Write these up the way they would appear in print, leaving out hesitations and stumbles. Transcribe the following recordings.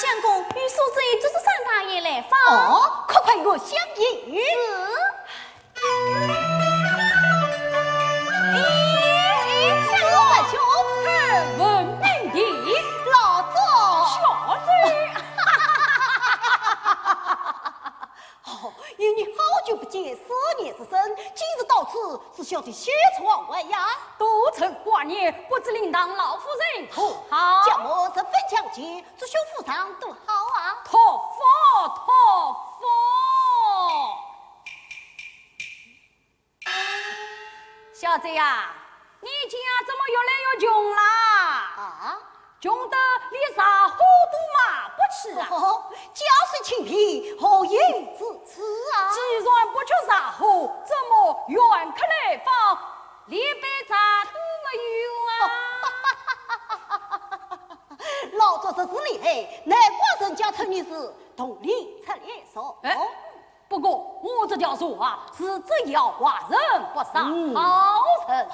相公与素子爷就是三大爷来访。哦，快与我相迎。相公，文明的老左。小嘴。哦，与你好久不见，思念之深。今日到此，是小弟先闯外呀。都城挂念，不知领当老夫人可好？叫我十分强健，祝兄府上都好啊。托福，托福。小子呀，你家怎么越来越穷啦？啊，穷得连啥货都买不起啊！哦，家水清贫，何饮自持啊？既然不缺啥货，怎么远客来访，连杯茶都没有啊？老早是厉害，难怪人家称你是同理出脸手。哎，不过我这条说话是只要话人不伤好人。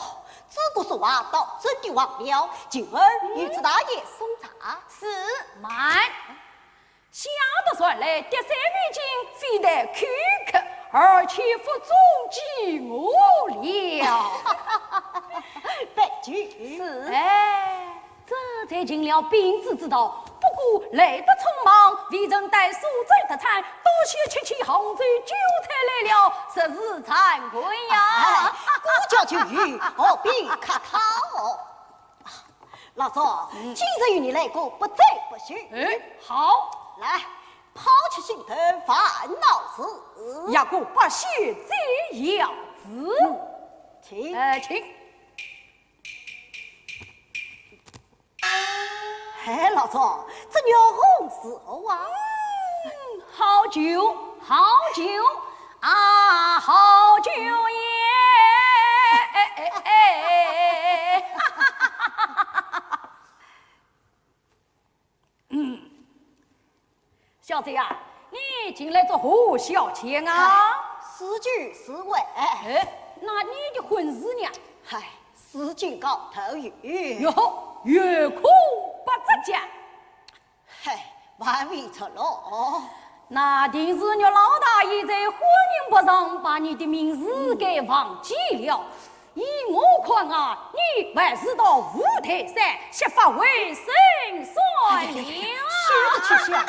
自古说话到真的忘了，今儿与知大爷送茶。是慢，想得算来，第三女经非得口渴，而且负重击我了。白居是，哎，这才尽了兵之之道。不过来得匆忙，未曾带素斋得餐，多谢七七红酒酒菜来了，实是惭愧呀。孤家就语，何必客套？老左，今日与你来过，不醉不休。哎，好，来，抛弃心头烦恼事。也过不谢这样子。请。请。哎，老左，这牛红时候啊？好酒，好酒啊，好酒耶！小子呀，你进来做何小钱啊？诗句诗味。哎，那你的婚事呢？嗨，诗经高头语。哟，月空不值钱。嗨，万未出落。那定是你老大爷在婚姻簿上把你的名字给忘记了。依我看啊，你还是到五台山设法为生算了。说得去想。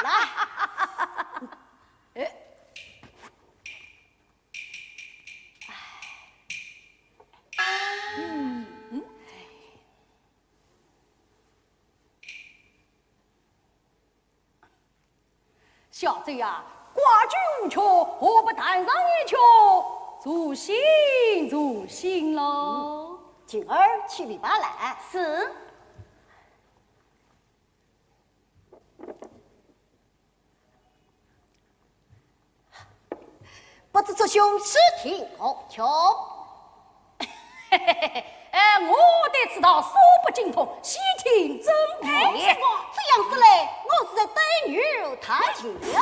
来。小子呀，挂句无缺，何不谈上一曲？助兴助兴喽！今儿去礼拜来。是，不知这兄是听何求？我得知道说不精通，细听真配。这样子嘞，我是在对牛弹琴呀。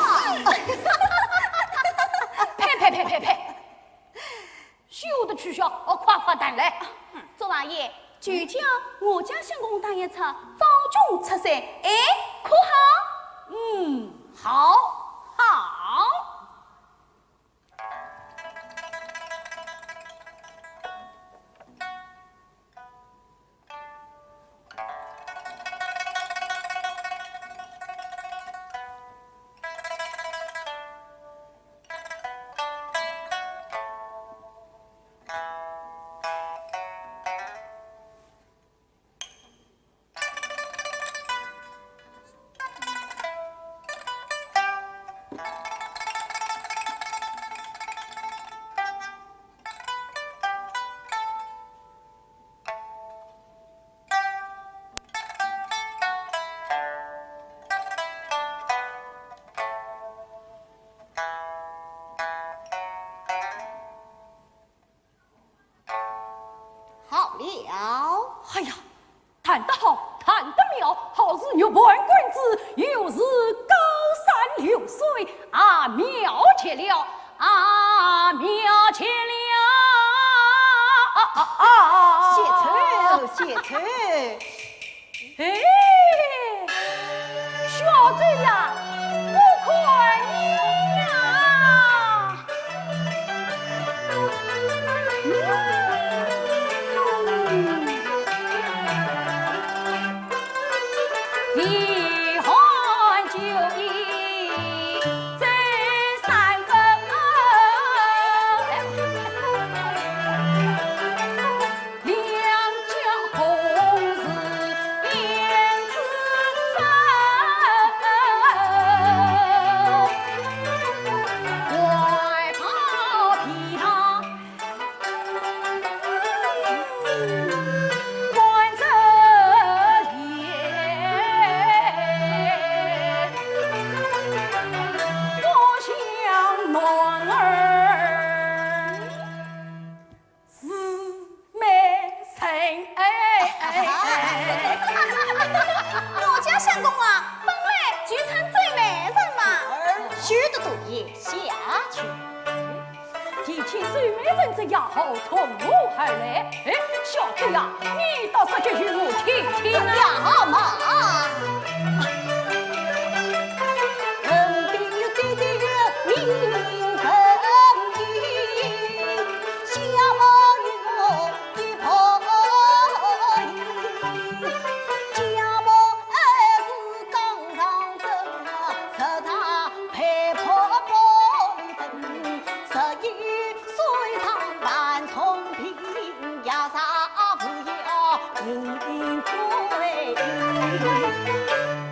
呸！休得取笑，夸夸蛋来。周大爷，就叫我家相公大爷出早中出山，哎，可好？好。哎呀，弹得好，弹得妙，好似玉盘棍子，又是高山流水啊，妙极了啊，妙极了！谢车，哎，小嘴呀，我看你呀，离寒就已再三分，两家红日便自分，外袍皮裳关着眼，我想暖儿是美神我家相公啊，本来就成最美人嘛。儿许的多也下去。提起最美人这丫头从我而来，哎，小子呀，你倒是就与我听听啊！呀嘛，人比姐姐名分低，下毛有一婆姨，家母儿是刚上阵啊，实在配婆本分，11岁上半聪平，呀啥不要人归。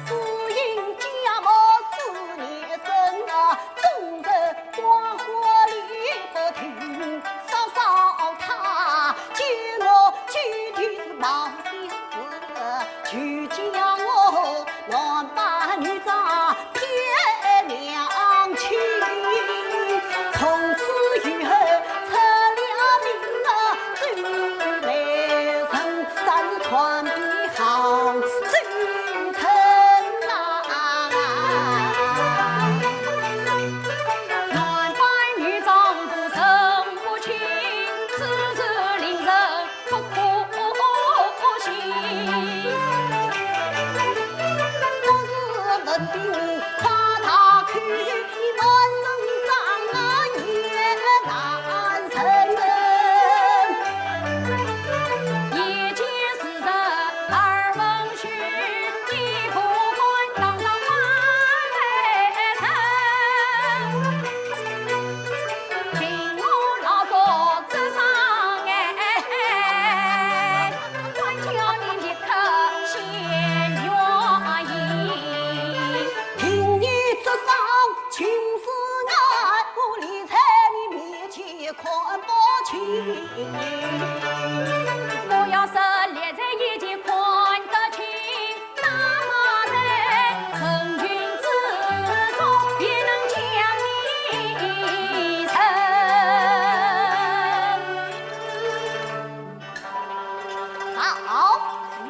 只因家母4年生啊，终日光火里不停，嫂嫂她见我具体是忙心事，去将我乱把女长骗娘亲，从此以后出了名啊，最美人，咱是传笔行最称啊。乱扮女长不生不亲，此事令人不可信。我是文兵夸他去，满身脏啊也难承认。一件事实耳闻讯，你不管当上外臣，凭我老早之上管教你立刻先愿意。凭你这上青丝案，我理在你面前宽不清。我要是列在一起宽得清，那么在成群之中也能将你称。好，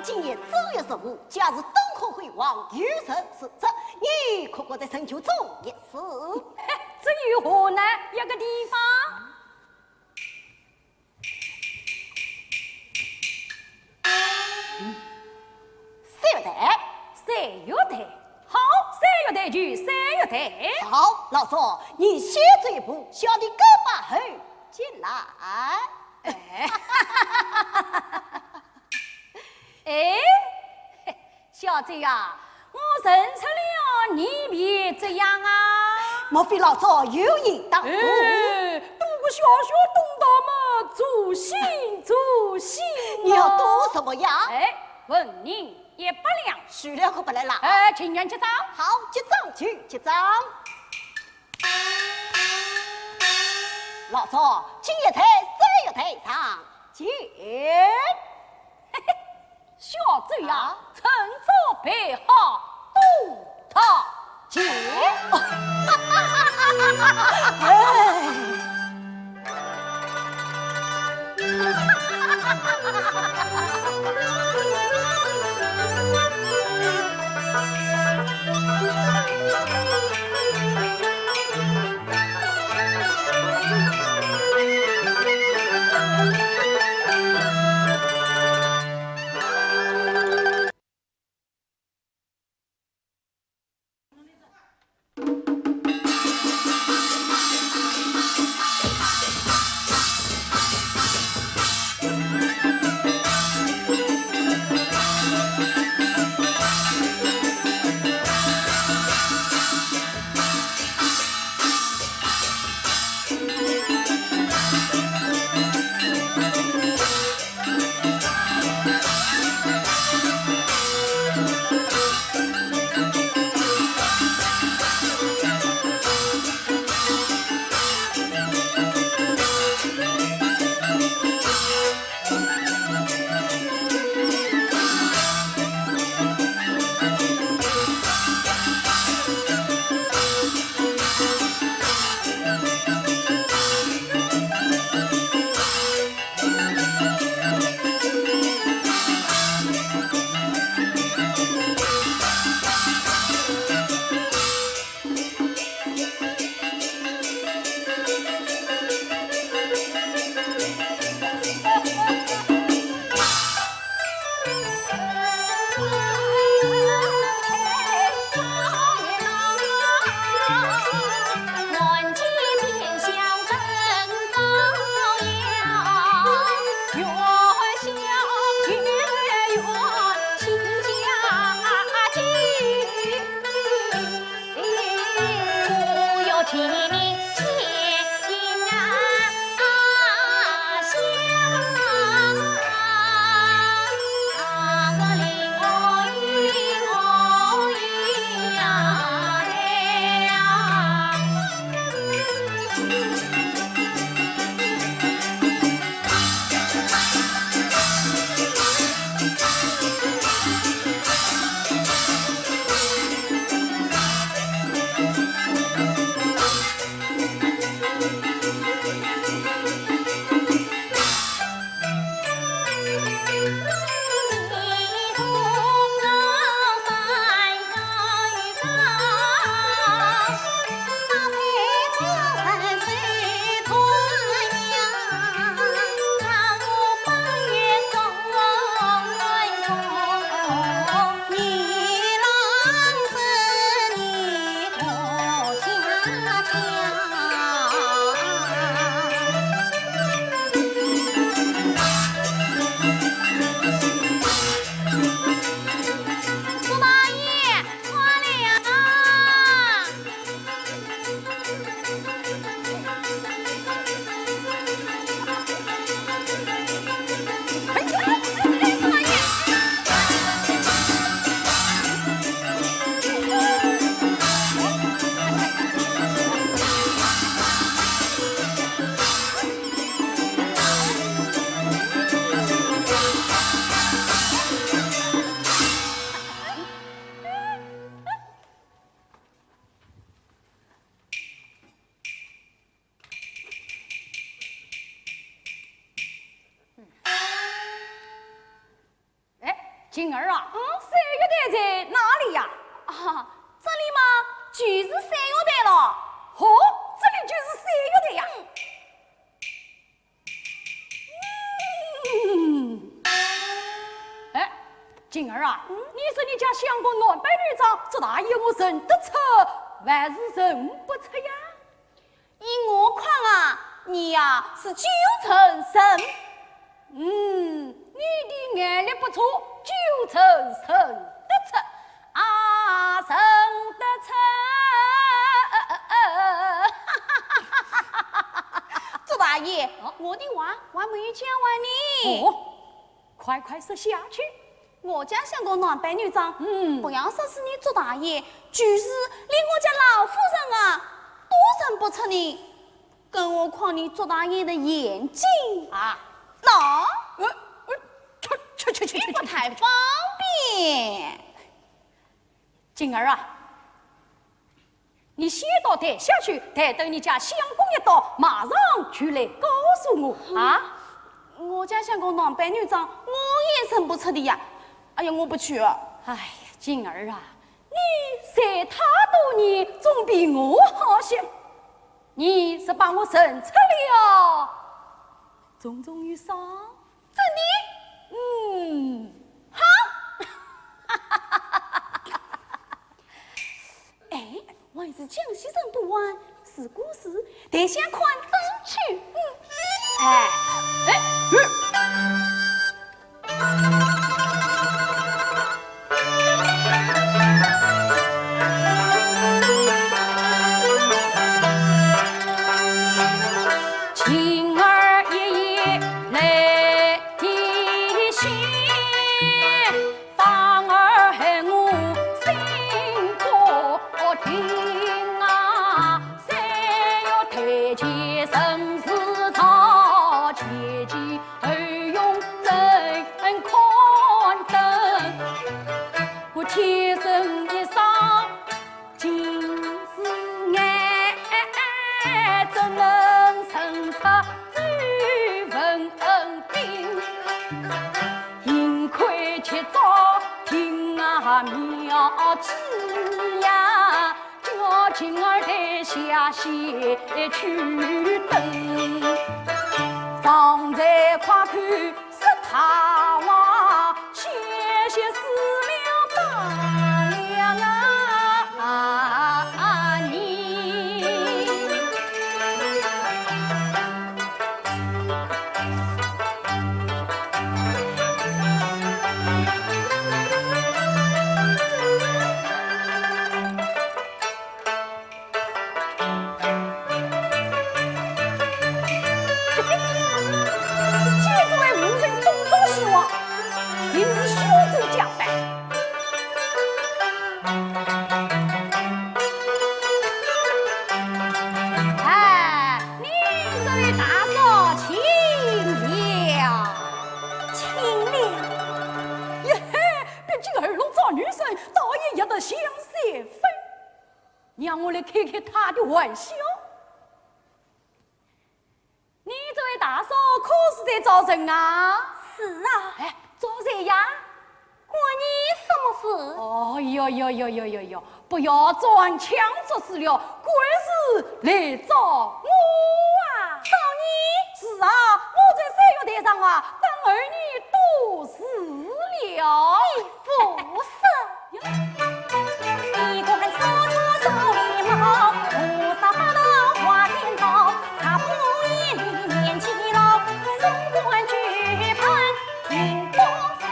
今夜这一任务，假如灯火辉煌，有神是真，你可可在深秋中也是。至于河南一个地方，三月台， 3月台，好，3月台就3月台。好，老赵，你先这一步，小弟跟把后进来。哎，小子呀，我认出了你别这样啊！莫非老赵有意当哎，主？东个小小东大嘛，主心主心。你要赌什么呀？哎，问您也不良。输了可不来了。哎，请人结账。好，结账去结账。老赵，今夜在3月台上见。小子呀，趁早备好，东他见。哎。静儿啊，三月台在哪里呀？啊，这里嘛就是三月台了。哦，这里就是三月台呀。哎，静儿啊，你说你家相公南北女长这大爷我认得出，还是认不出呀？依我看啊，你呀是九成神。你的眼力不错，九成认得出啊，认得出。周大爷，我的话我还没有讲完呢。哦，快快说下去。我家相公南北女长，不要说是你周大爷，就是连我家老夫人啊，都认不出你。更何况你周大爷的眼睛啊，那去，不太方便。静儿啊，你先到台下去，待等你家相公一到，马上就来告诉我啊。我家相公南北女长，我也认不出的呀。哎呀，我不去了。哎呀，静儿啊，你在他多年，总比我好些。你是把我认出了，种种于伤，真的？哎，还是江西人不完是故事，得先看灯去。晴儿爷爷来提醒，芳儿喊我心可听啊，三月台前生死草，前前后用真宽灯，我天生一双近视眼，怎能称出最文定？幸亏切早听啊妙旨呀，叫晴儿台下写去灯，方才快看是他哇，谢谢死了大娘啊你。让我来开开他的玩笑。你这位大嫂可是在招人啊？是啊，哎，招谁呀？关你什么事？哦哟，不要装腔作势了，果然是来找我啊！找你？是啊，我在3月台上啊，等儿女都死了。不是，一个人草草手里毛，菩萨把刀画天高，茶壶一里年纪老，升官举盘听多少。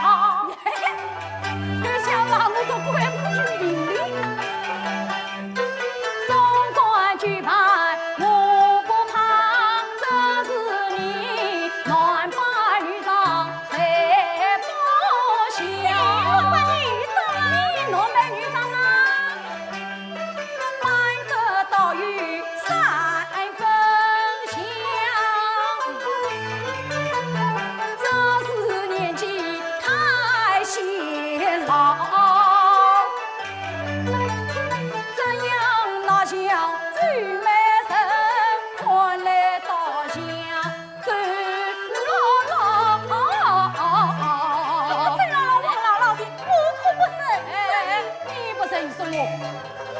想把我的官府去命令，送官举牌我不怕，这是你乱把女装谁不想？乱扮女装啊！你乱扮女装啊！扮得到有3分像，这是年纪太显老。这样那像最美人，看来倒像周姥姥。我最姥姥王姥姥的，我可不认识。你不认识我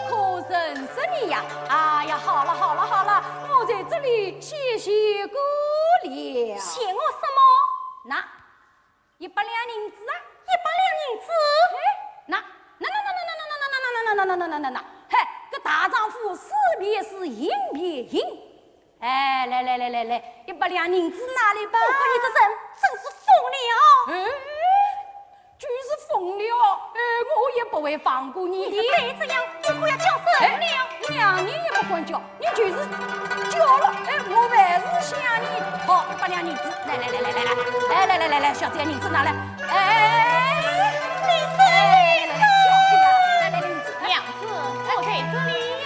可认识你呀！哎呀，好了，我在这里谢谢过了。谢我什么？那100两银子啊100两银子。那，嘿，这大丈夫是别是，赢别赢。哎，来，100两银子拿来吧。我看你这人真是疯了。就是疯了，我也不会放过你的。再这样，我可要叫声了。娘，你也不管叫，你就是叫了，我还是想你。好，100两银子，来，小子，银子拿来。小子呀，来，银子，娘子，我在这里呀。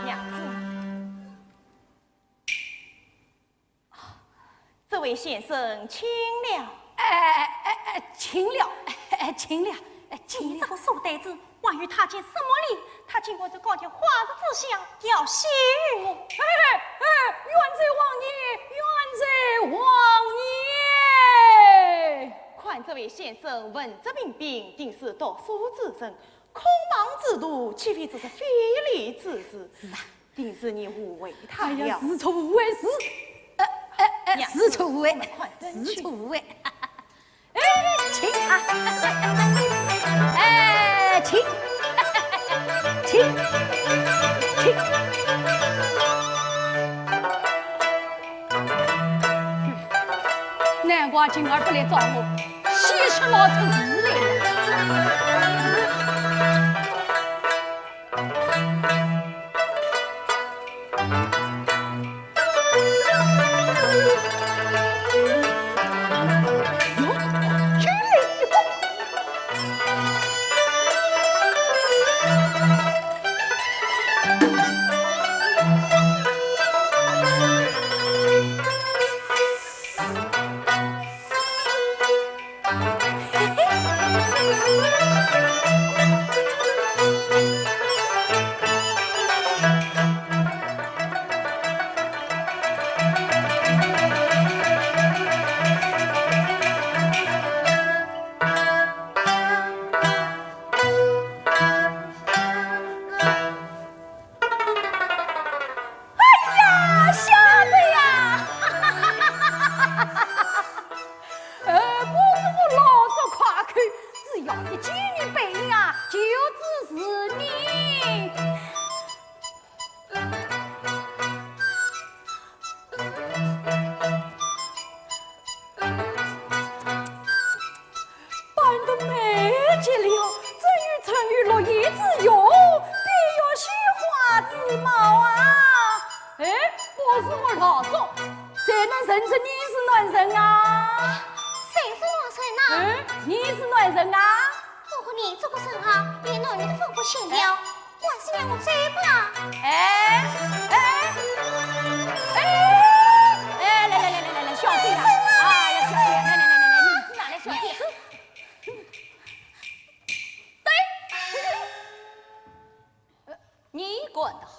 娘子，这位先生请了。请了。你这个书呆子，万一他见什么礼，他经过这高条花子之乡，要谢于我。冤罪王爷。看这位先生文质彬彬，定是读书之人，空忙之徒，岂非这是非礼之事？是啊，定是你误会他了。是错无为是。是错无为，是错无为。请啊！请。难怪今儿不来找我，稀吃老出事来了。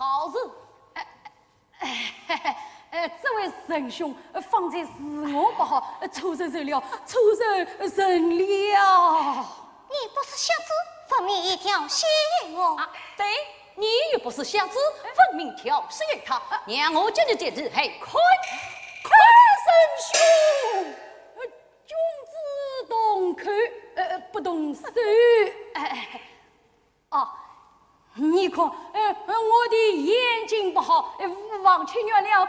好事。这位仁兄，方才是我不好，出人了，出人了。你不是瞎子，分明一条吸引我。对，你又不是瞎子，分明挑事于他，让我今日这日还快仁兄，君子动口，不动手。你看，我的眼睛不好，望请原谅，望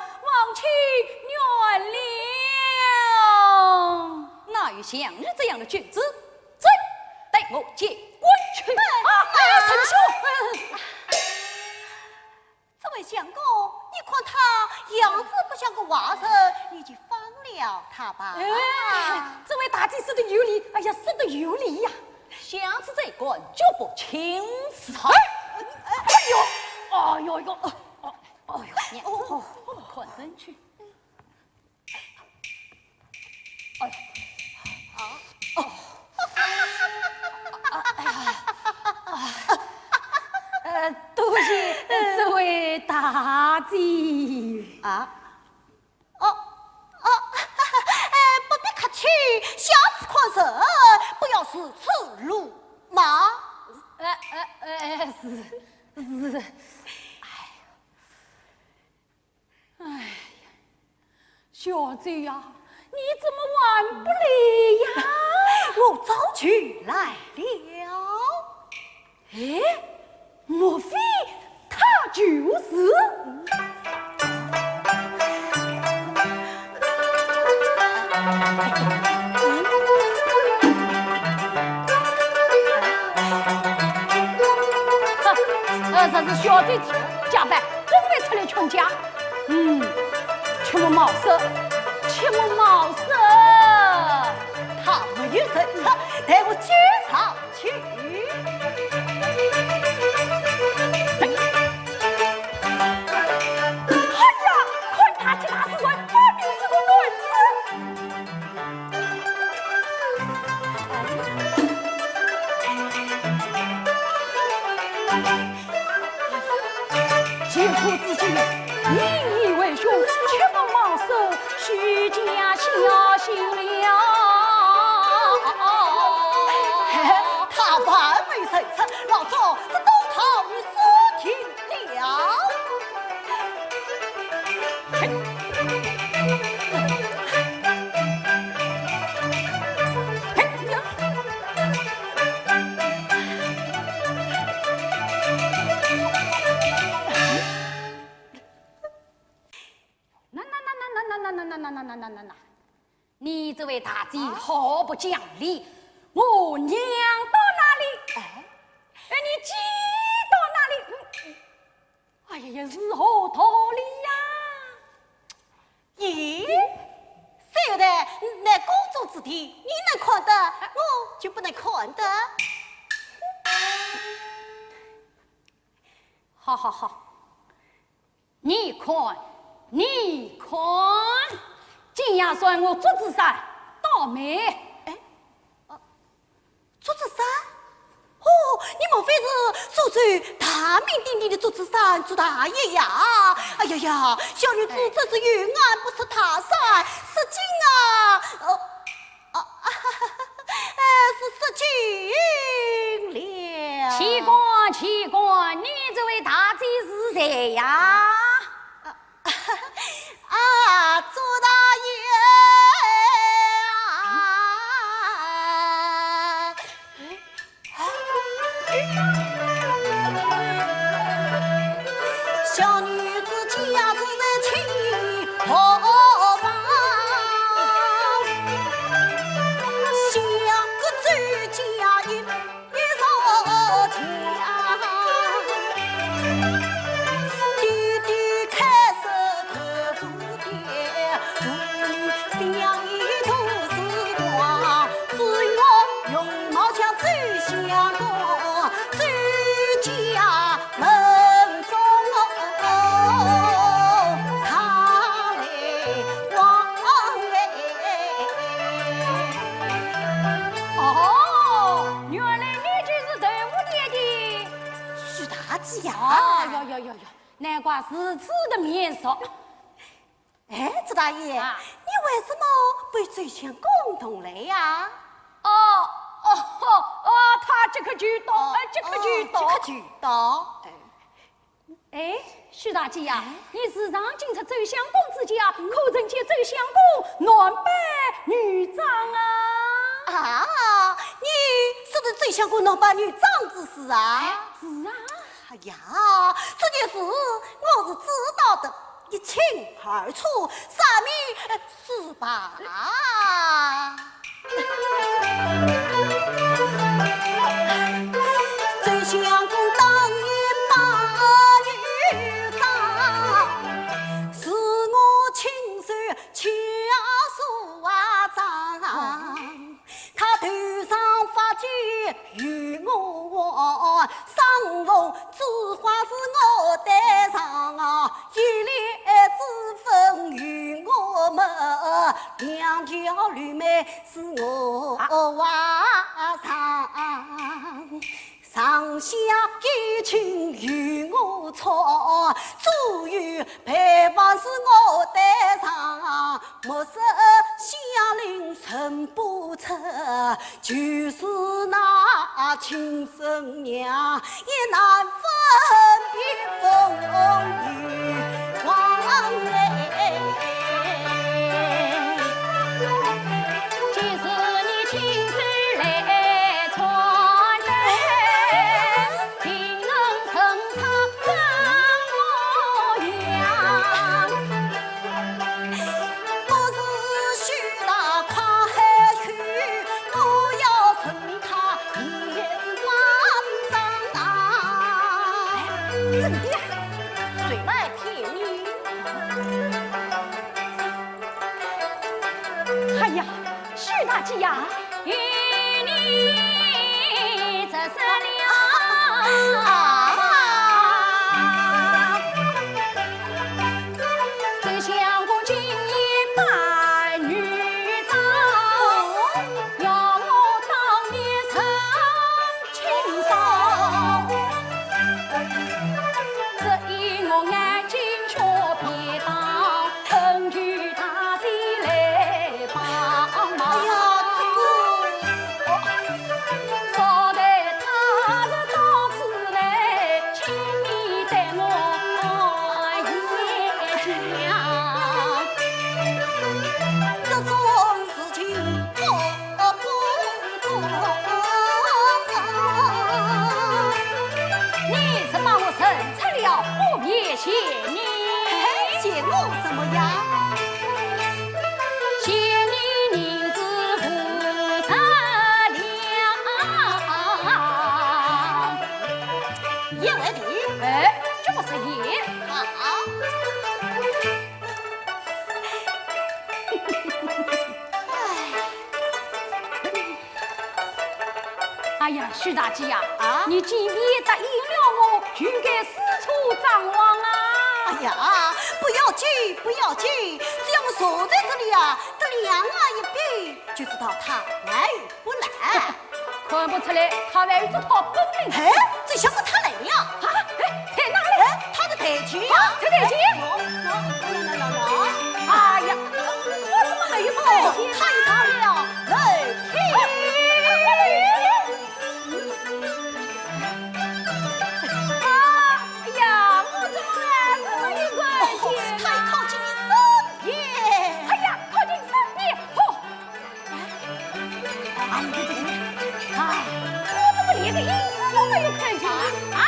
请原谅。哪有像你这样的君子？走，带我见官去。仁兄，这位相公，你看他样子不像个坏人，你就放了他吧。这位大姐说的有理，哎呀，说的有理呀。下次再管就不轻放。哎呦，娘子，快点去。多谢这位大姐。不必客气，下次宽仁，不要是此路马。是，哎呀，小姐呀，你怎么晚不来呀？我早就来了。莫非他就是？这是小姐假扮，准备出来劝架。切莫冒失，切莫冒失。他没有神策，带我接上去。哎呀，快打起他是人，分明是个乱子。劫富之计，引以为凶，切莫冒失，须加小心了。他完美神策，老总这都讨你说听了。那，你这位大姐好不讲理！我娘到哪里？你姐到哪里？哎呀，如何道理呀？咦，谁有的那公主之地，你能看得，我就不能看得。好，你看，今夜算我竹子山倒霉。竹子山？哦，你莫非是所在大名鼎鼎的竹子山朱大爷呀？哎呀呀，小女子真是有眼不识泰山，失敬啊！是失敬了。奇怪，你这位大姐是谁呀？朱大爷，小女子家住在清河房，像个周家一手家。弟弟开始看书店，妇女相依都是光，只我容貌像周相公，周家门中他来望哦，原来你就是头五店的徐大姐呀！呀！难怪如此的面熟。哎，朱大爷，你为什么不追想共同来呀？他这个举动，这个举动，这个举动，哎，徐大姐呀，你时常进出走相公之家，可曾见走相公男扮女装啊？你说的最像个男扮女装之事啊？是啊。哎呀，这件事我是知道的，一清二楚，啥米是吧？最相公当年把女装，是我亲手掐树长。他头上发髻与我望，上凤之花是我戴上，一脸之分与我们，两条绿眉是我画上。上下一群与我闯，左右陪伴是我带上，莫说乡邻认不出，就是那亲生娘也难分辨风雨往来。即使你亲手来传来，定能成场真模样。不是许大夸海去，我要称他也是万丈啊！真的呀？谁来骗你？哎呀，徐大姐呀，与你这是了。最相公今夜扮女装，要我当面称清爽。这一我眼睛却别当，恳求大姐来帮忙。哎呀，少待他日到此来，亲密待我也讲。这种事情我不做。你是把我生出了，不别嫌你。借我什么呀？嫌你宁子负责了。言外地。哎，这不是言。好。哎呀，徐大姐呀，啊你既然答应了我，就该四处张望啊。哎呀，不要急，不要急，只要我坐在这里啊，这两耳一闭，就知道他来不来。看不出来，他还有这套本领。哎，这小子他来了啊，哎，在哪里？哎，他的台阶呀，在台阶。喏，哎呀，我怎么还有台阶？他一上了楼梯。哎呀，我怎么还是没有台阶？他一靠近你身边。哎呀，靠近身边，嚯！哎，哎，我怎么连个影子都没有看见啊？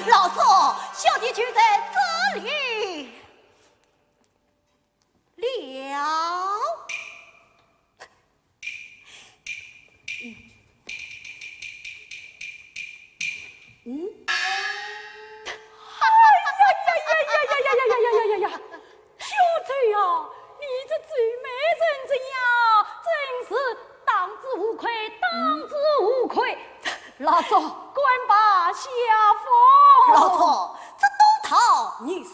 老左，小弟就在这里了。呀！小翠呀，你这最美人这样，真是当之无愧，当之无愧。老左，管把下风。老左，这东桃你是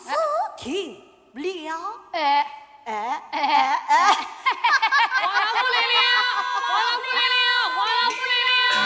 听不了。哎，王老夫来了，王老夫来了，王老夫来了。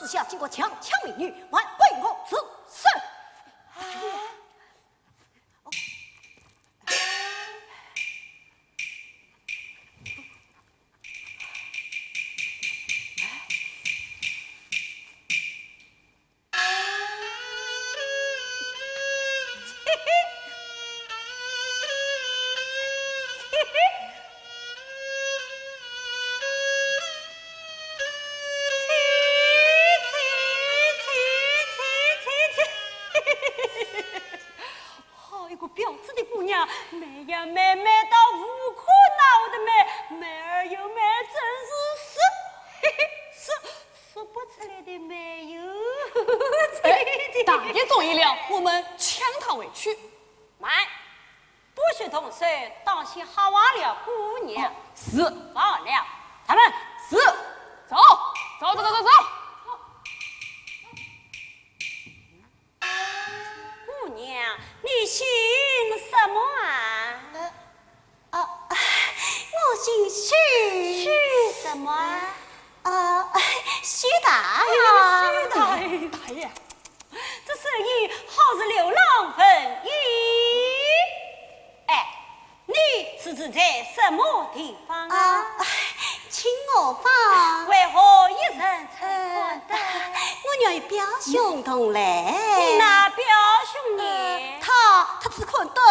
之下经过强抢民女，还为我此事。美呀美，美到无可闹的美，美儿有美，真是说不出来的美哟。大爷同意了，我们抢她回去。慢，不许动手，当心吓忘了姑娘。是，放了，他们是，走。姑娘，你姓什么啊？我姓许。许什么啊？许大呀。大爷，这生意好是流浪分一。哎，你是住在什么地方啊？青娥坊。为何一人撑宽带？我娘有表兄同来。那表兄呢？他只看到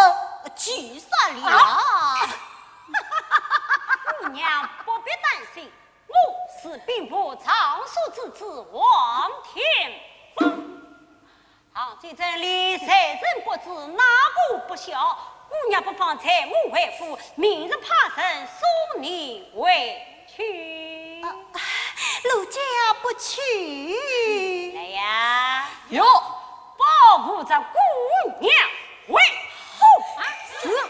聚散了。姑娘不必担心，我是兵部尚书之子王天凤。这阵里谁人不知，哪个不晓？姑娘不妨在我回府，明日爬升送你回去。陆家不去。来呀！哟，保护着姑娘为后死。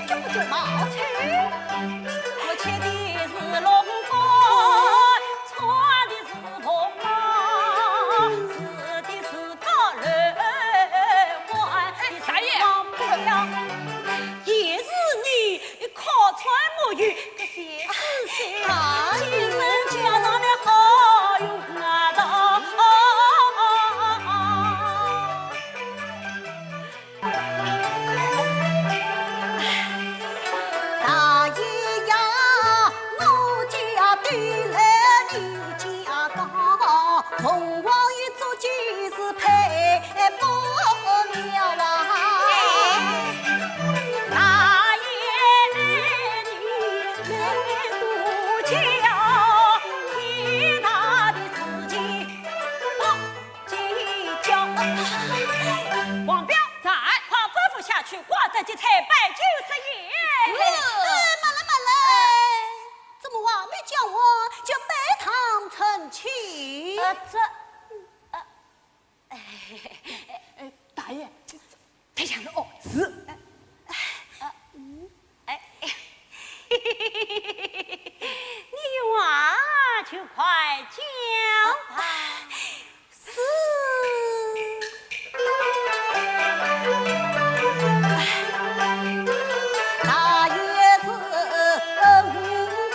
就不就冒出。我切的是龙宫，穿的是铜马，吃的是高人环，大爷漂亮。也是你靠船摸鱼，这些事情今生加上的好用啊的。大爷呀，我家对来你家高，凤凰一走就是配不了啊。大爷你来度假，天大的事情不计较。王彪在，快吩咐下去，挂着这菜摆就是爷。慢来，怎么话没讲我就背堂成亲？大爷，太像了哦，是。你话就快讲吧。是。大爷是我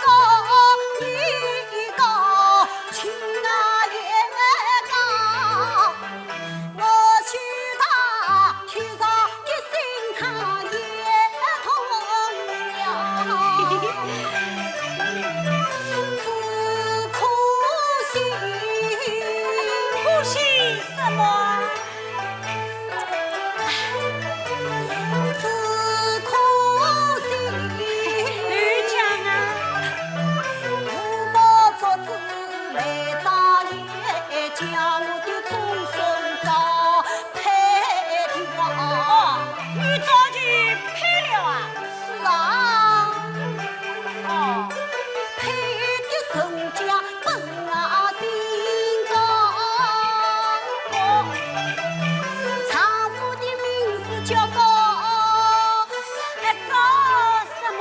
高，你高，亲啊也高，我许他天上的心肠也同了，只可惜，可惜什么？只可惜。你讲啊。父母做子来早也将我的终身早配掉。你早就配了啊？是啊，哦，配的身家本啊心高。丈夫的名字叫高，搞什么？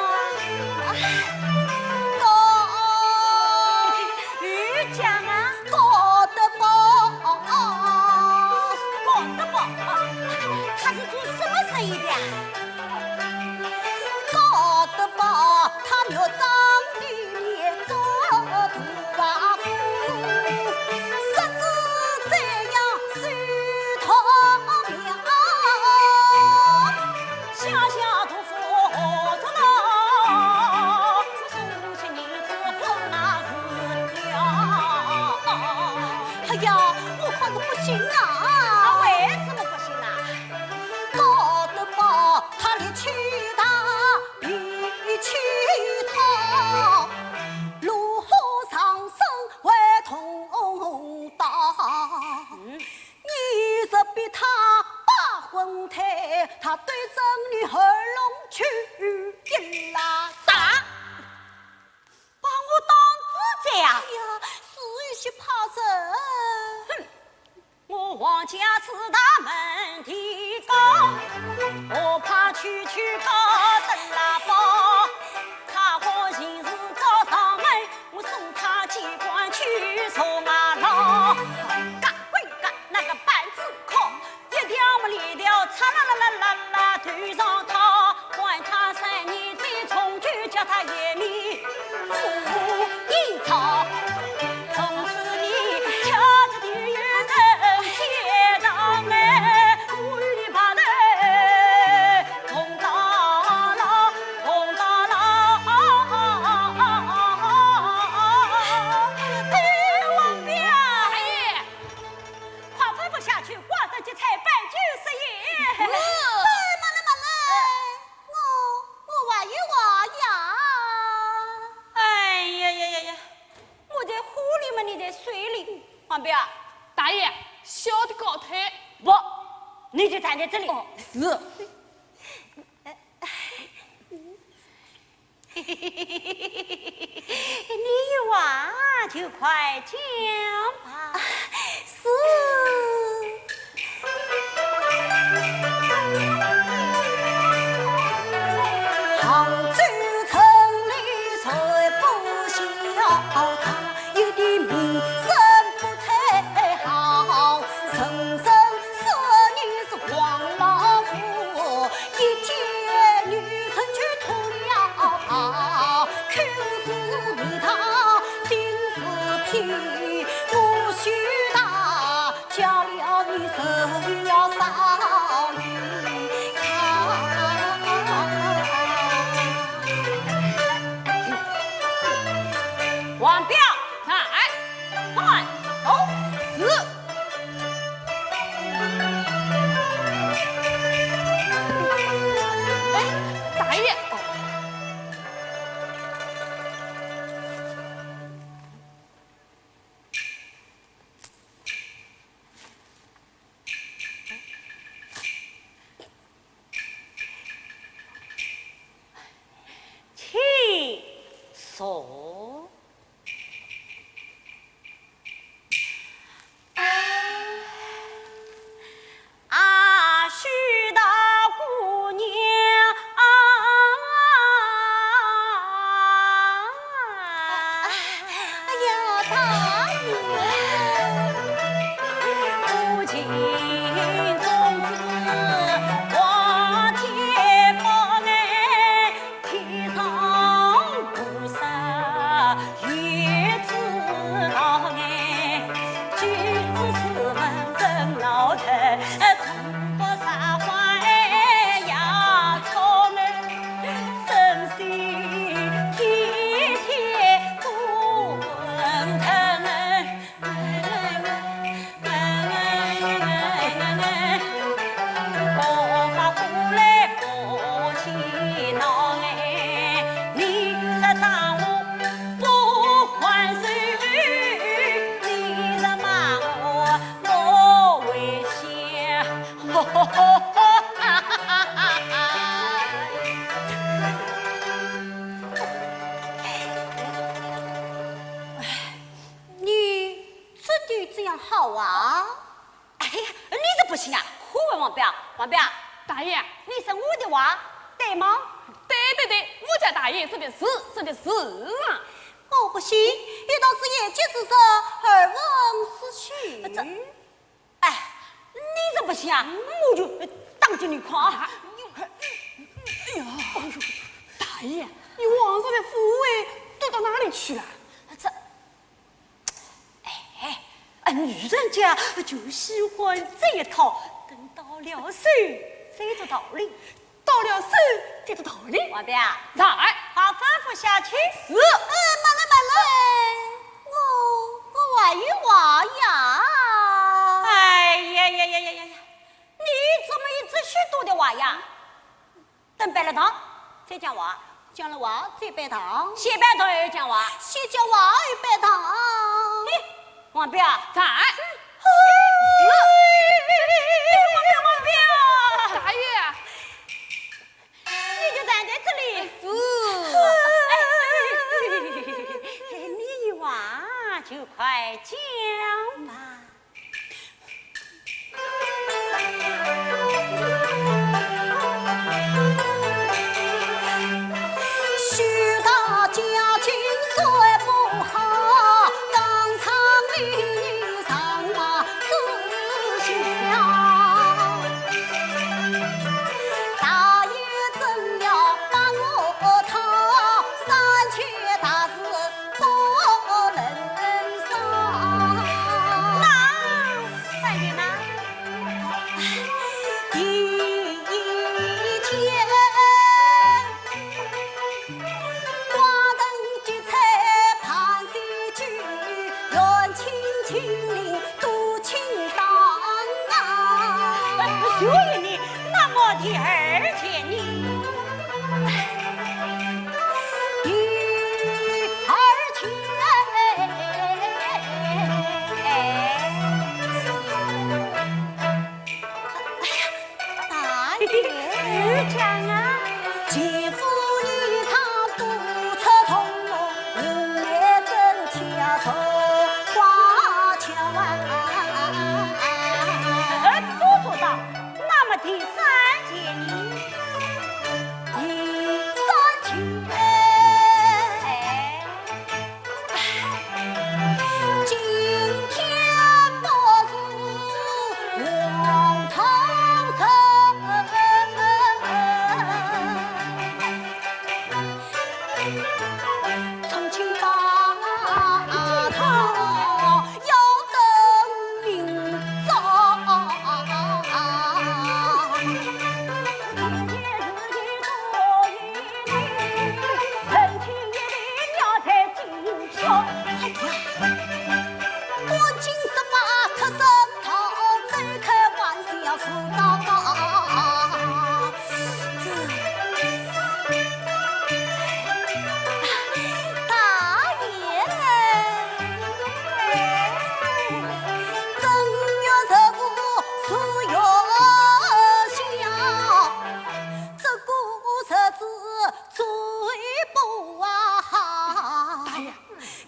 高你讲啊，高得高。搞得不？他是做什么生意的呀？搞得把他庙长里面做土瓦夫，甚至这样是他庙。乡下屠夫何做到？送些银子混那是了。哎呀，我可是不行啊！为什么不行啊？搞得把他的气大脾气差，怒火上身会痛大。你是比他把婚胎，他对着你喉咙去一拉打，把我当自在啊！哎呀，是有些怕人。我王家是大门的高，我怕区区高登喇叭。他好心事找上门，我送他机关去送啊牢。干归干，那个板子靠，一条没裂掉，嚓啦啦啦啦啦头上套。还他3年再重聚，叫他夜里付阴曹。从此你瞧着地狱能接到哎，无语的怕的红大牢，红大牢。哎，王彪，大爷，快吩咐下去，挂着这菜摆就是爷。慢来，我挖一挖呀。哎呀呀呀呀！我在湖里嘛，你在水里。王彪，大爷，小的高抬。不，你就站在这里。是。你话就快讲吧。是。天，我许他嫁了你手要少一王彪在慢走死。大爷，请坐。啊，许大姑娘哎呀，大爷，不敬宗子望天报恩，天上菩萨月知道哎，君子斯文真老成，从不撒谎哎呀操哎，身心天天不问成我发过来过去闹哎，你是当我不还手，你是骂我危险，你真的这样好啊？哎呀，你这不行啊！可问王彪，王彪，大爷，你是我的娃，对吗？对，我家大爷说的是啊。我不信，遇到是眼见之色，耳闻是虚。哎，你这不行啊！我就当着你夸。哎呀，大爷，你皇上的抚慰都到哪里去了？这，女人家就喜欢这一套，等到了手才知道理。到了手才知道理。王彪，在，好吩咐下去。是。慢来，我还有话呀。哎呀，你怎么一直许多的话呀？等摆了堂再讲话，讲了话再摆堂，先摆堂又讲话。先讲话又摆堂。王彪，在。王彪，大爷，你就站在这里。你话就快讲吧。许大家境虽不好，纲常里上马自小。大爷真要把我讨，三千大事不能少。三爷呢？以前瓜灯结彩盼谁聚，远亲亲邻多情当啊。所以你那么第二天你。大爷，讲啊，姐夫你他不出头，人也真贴手花桥啊。都做到，那么第三件你。呀，我今十八可生头，再开玩笑是糟糕。大爷正月十五是月宵，这个日子最不好。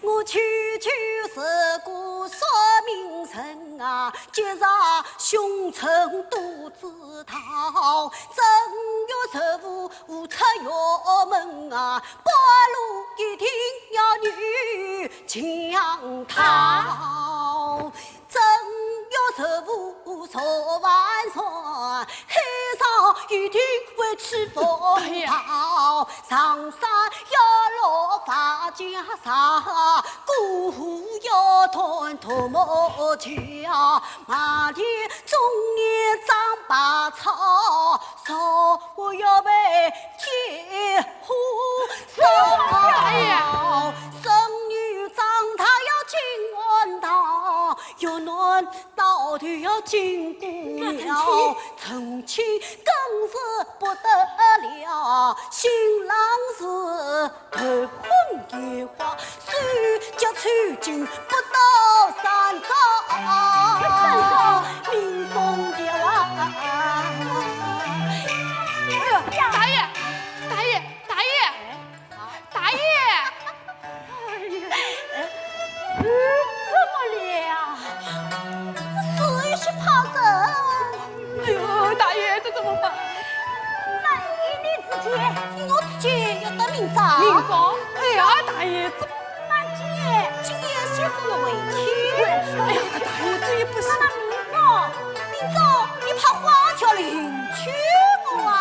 我区区是个说明人啊，今日凶臣多自讨。正月十五出远门啊，半路一定要女强讨。正月十五做晚餐，黑上一定会吃风炮。上山要落发袈裟，过河要团土木桥。马蹄中年长把草，说我要被铁虎烧。生女长她要进弯道，有暖到底要进姑娘，成亲更是不得了。新郎是头婚烟花，虽叫娶进不到三朝，民风的啊！哎呦，大爷，大爷，大爷，大爷！这么凉，是一些怕人。哎呦，大爷，这怎么办？那你自己，我自己要得明早。明早？哎呀，大爷，这那姐，今夜先生的委屈。哎呀，大爷，这也不行。明早，你怕花叫邻居我啊？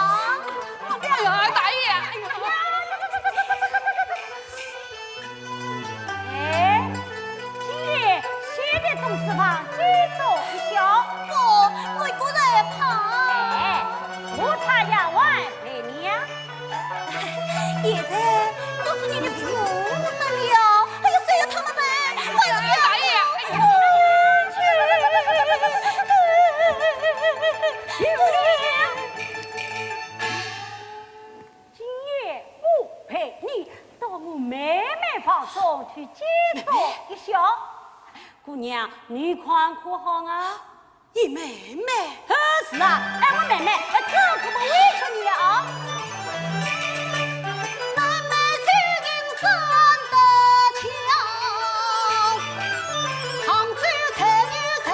哎呀，大爷，哎呀！哎，今夜谁在东四房接受一笑？我一个人怕。哎，我茶呀碗陪你呀。现在都是你的主人了，还有谁要他们呗？哎呀，大爷，哎呀！今夜不陪你，到我妹妹房中去接受一笑。姑娘，你看可好啊？你妹妹，是啊，哎，我妹妹，这可不委屈你啊。妹妹心灵生得强，杭州才女才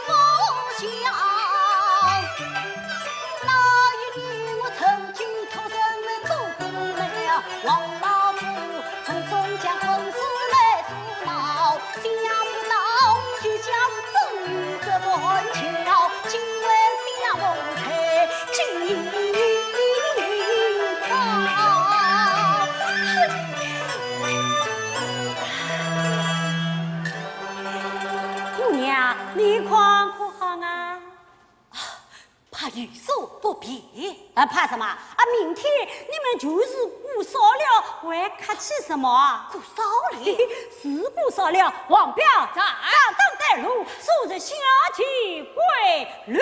梦想。那一年我曾经托生了做姑娘，王老夫从中将婚事来阻挠，想不到天下是正义这么巧，今晚相逢才今姑娘，你看可好啊？怕有所不便。怕什么？明天你们就是过少了，还客气什么啊？过少了，是过少了。王彪在当带路，素日下起归律。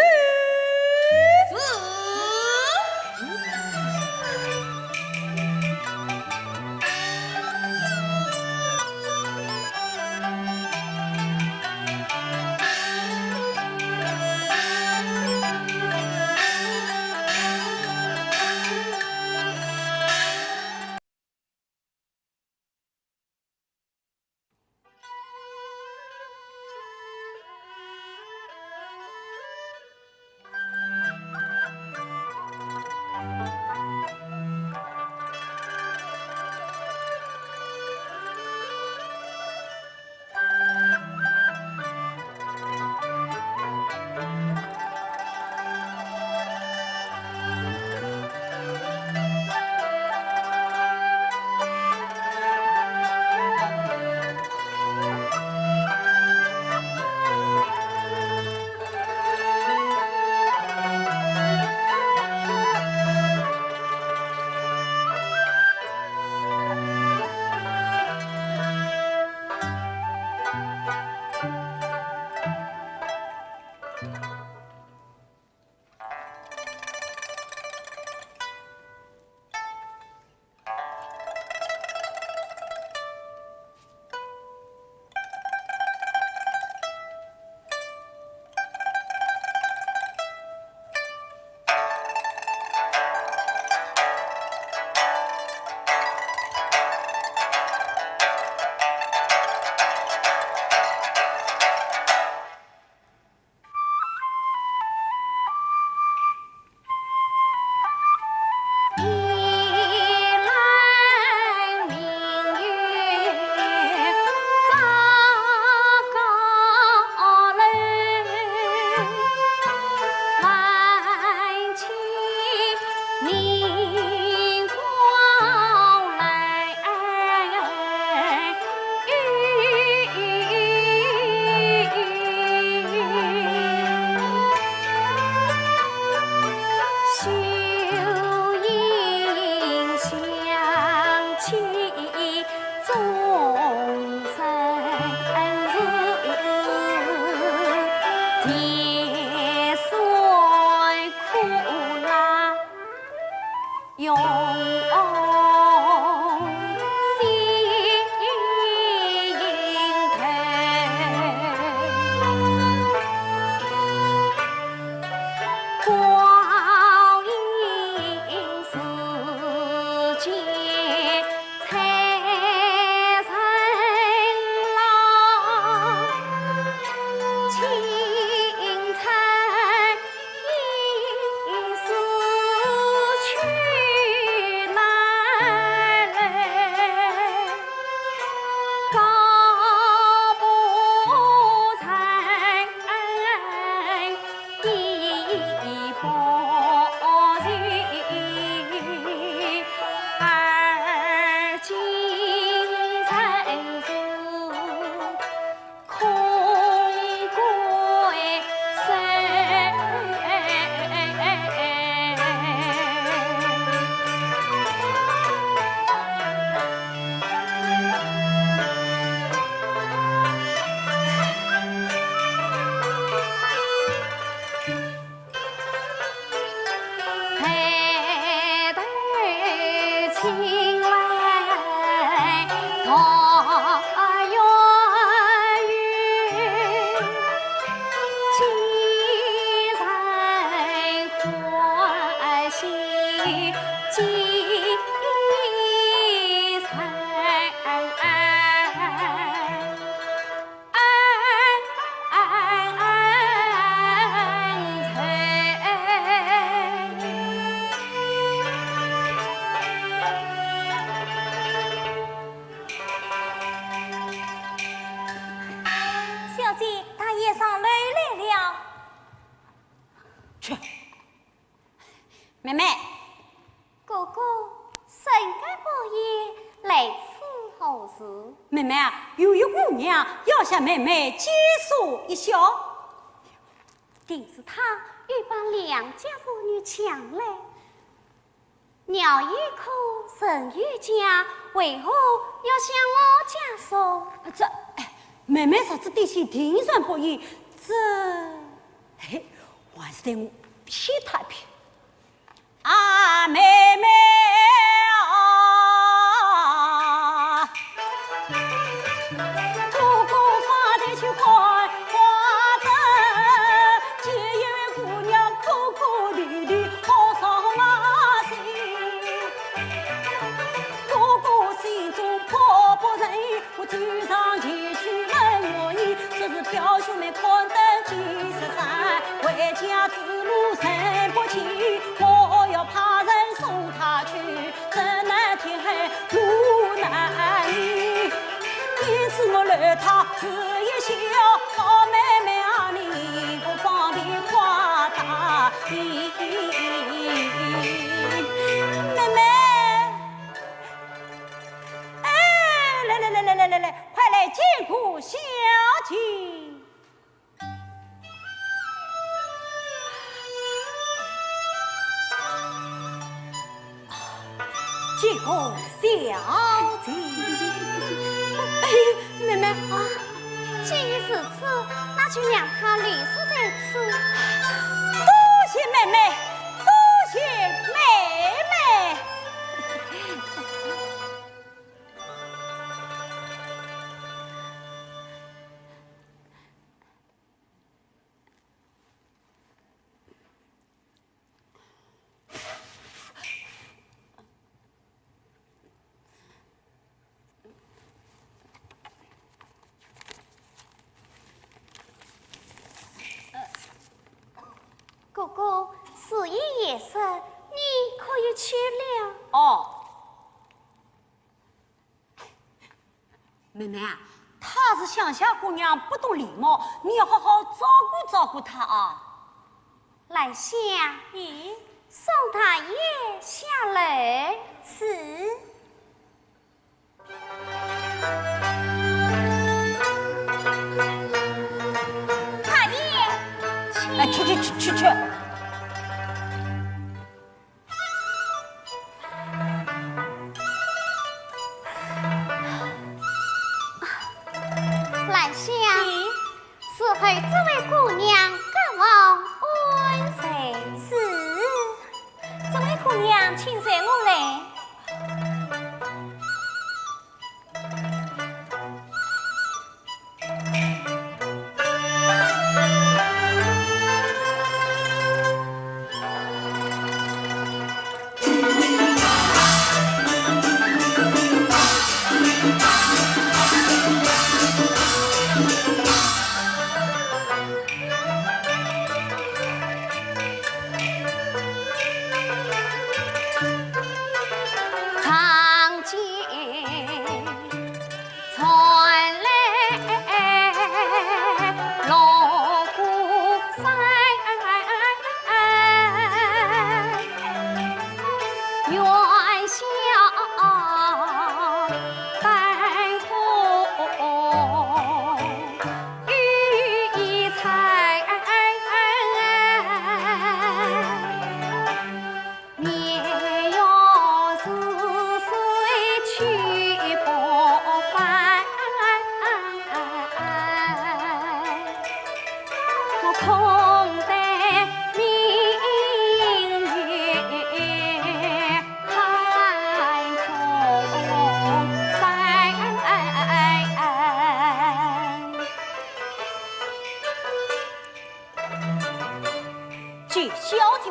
年岁苦辣用妹妹，哥哥，身该不夜，来此何事？妹妹啊，有一姑娘要向妹妹介绍一下，定是她与帮良家妇女抢来，鸟一口人与家，为何要向我家说？这妹妹啥子底细听算不易，这嘿，还是得我骗她骗。啊，妹妹啊，哥哥发的去花灯，见一位姑娘口口绿绿，好上马心。哥哥心中迫不及待，我走上前去问我意，说是表兄妹看灯73，回家之路神不齐。我要派人送他去，真难天黑路难移，因此我留他这一笑，好妹妹啊，你不方便夸大意。妹妹，哎，来，快来见过小姐。见过小姐。哎，妹妹啊，既已是此，那就让她留守在此。多谢妹妹，多谢妹妹。哥哥，时已夜深，你可以去了。哦，妹妹啊，她是乡下姑娘，不懂礼貌，你要好好照顾她啊。来下，送大爷下来。是。大爷，哎，去。来下，是和这位姑娘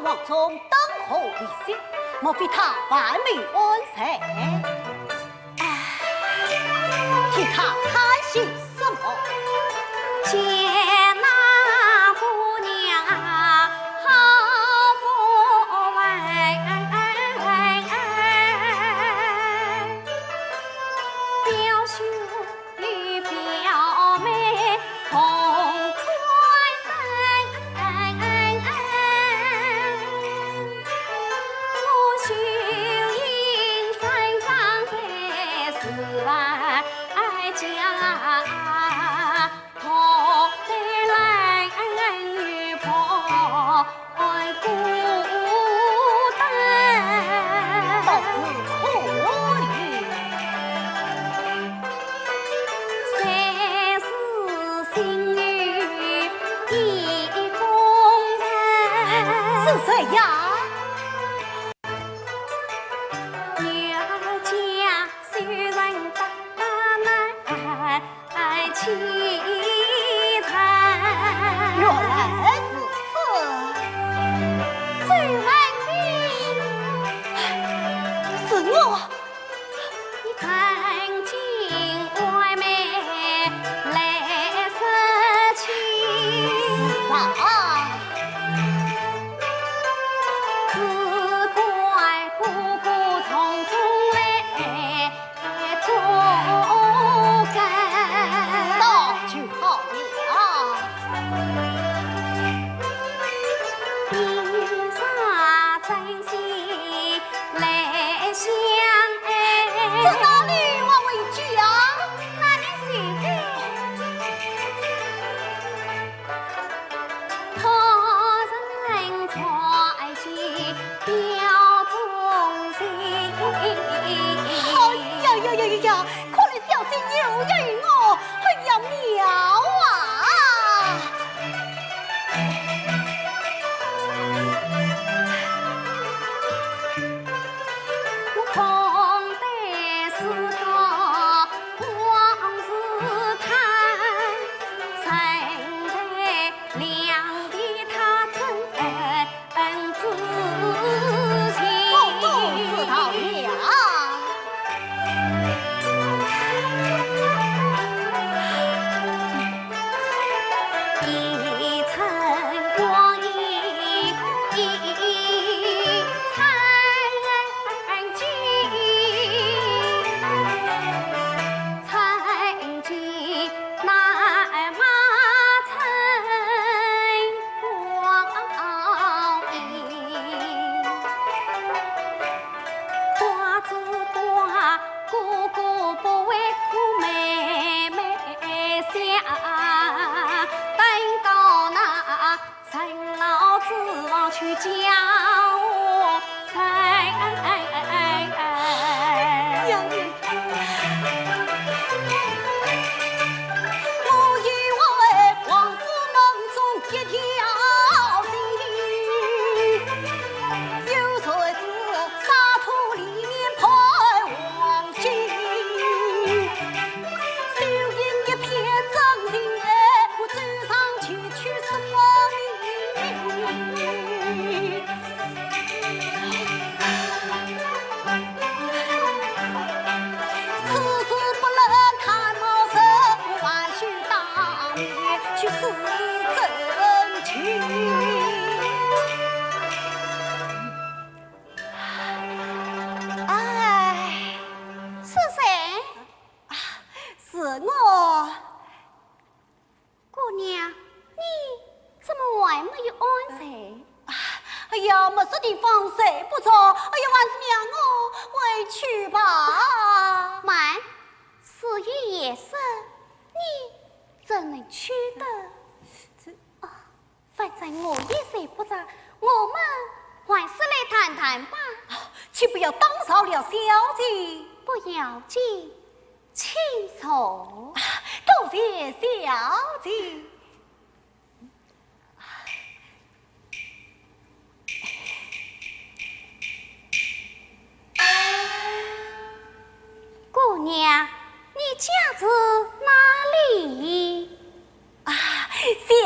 王中等候危险，莫非他万没安生？替他叹息什么？见那姑娘好不稳，表兄与表妹同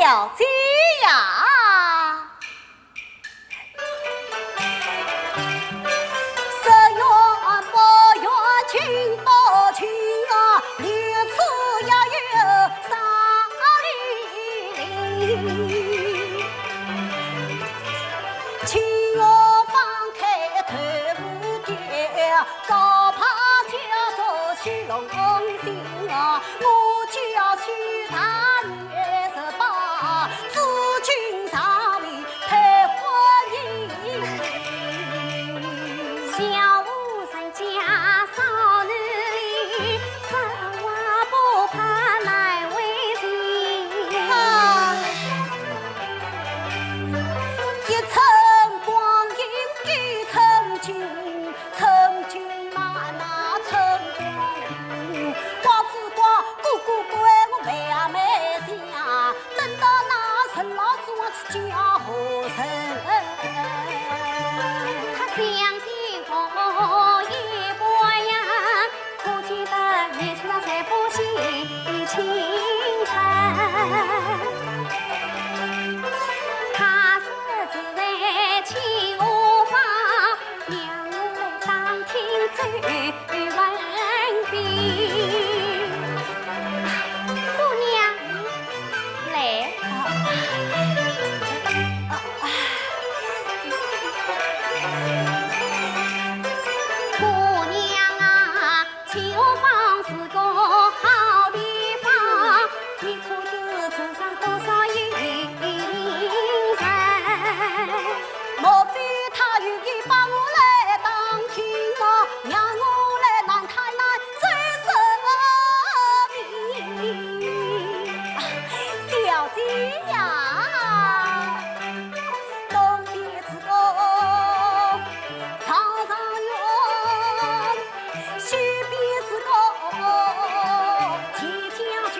小姐呀，十元八元情多情啊，六次也有3里。情我放开头无dia，早怕叫做虚荣心啊，我叫许他月18，知君上位配婚姻。小武人家少男里，生娃不怕难为情。一层光阴一层金，层金妈妈层光阴，瓜子瓜姑姑乖我妹啊妹想，等到那陈老子我去嫁何人？他想听我一波呀，可见得年轻人才不惜青春。他是自然请我放，让我来当听走文笔。姑娘，来。姑娘啊，请我放是个好地方，你可知桌上多少银子？莫非他有意把我来当亲啊，让我来难太难最生命。小姐呀，东边之高常常远，西边之高提将军，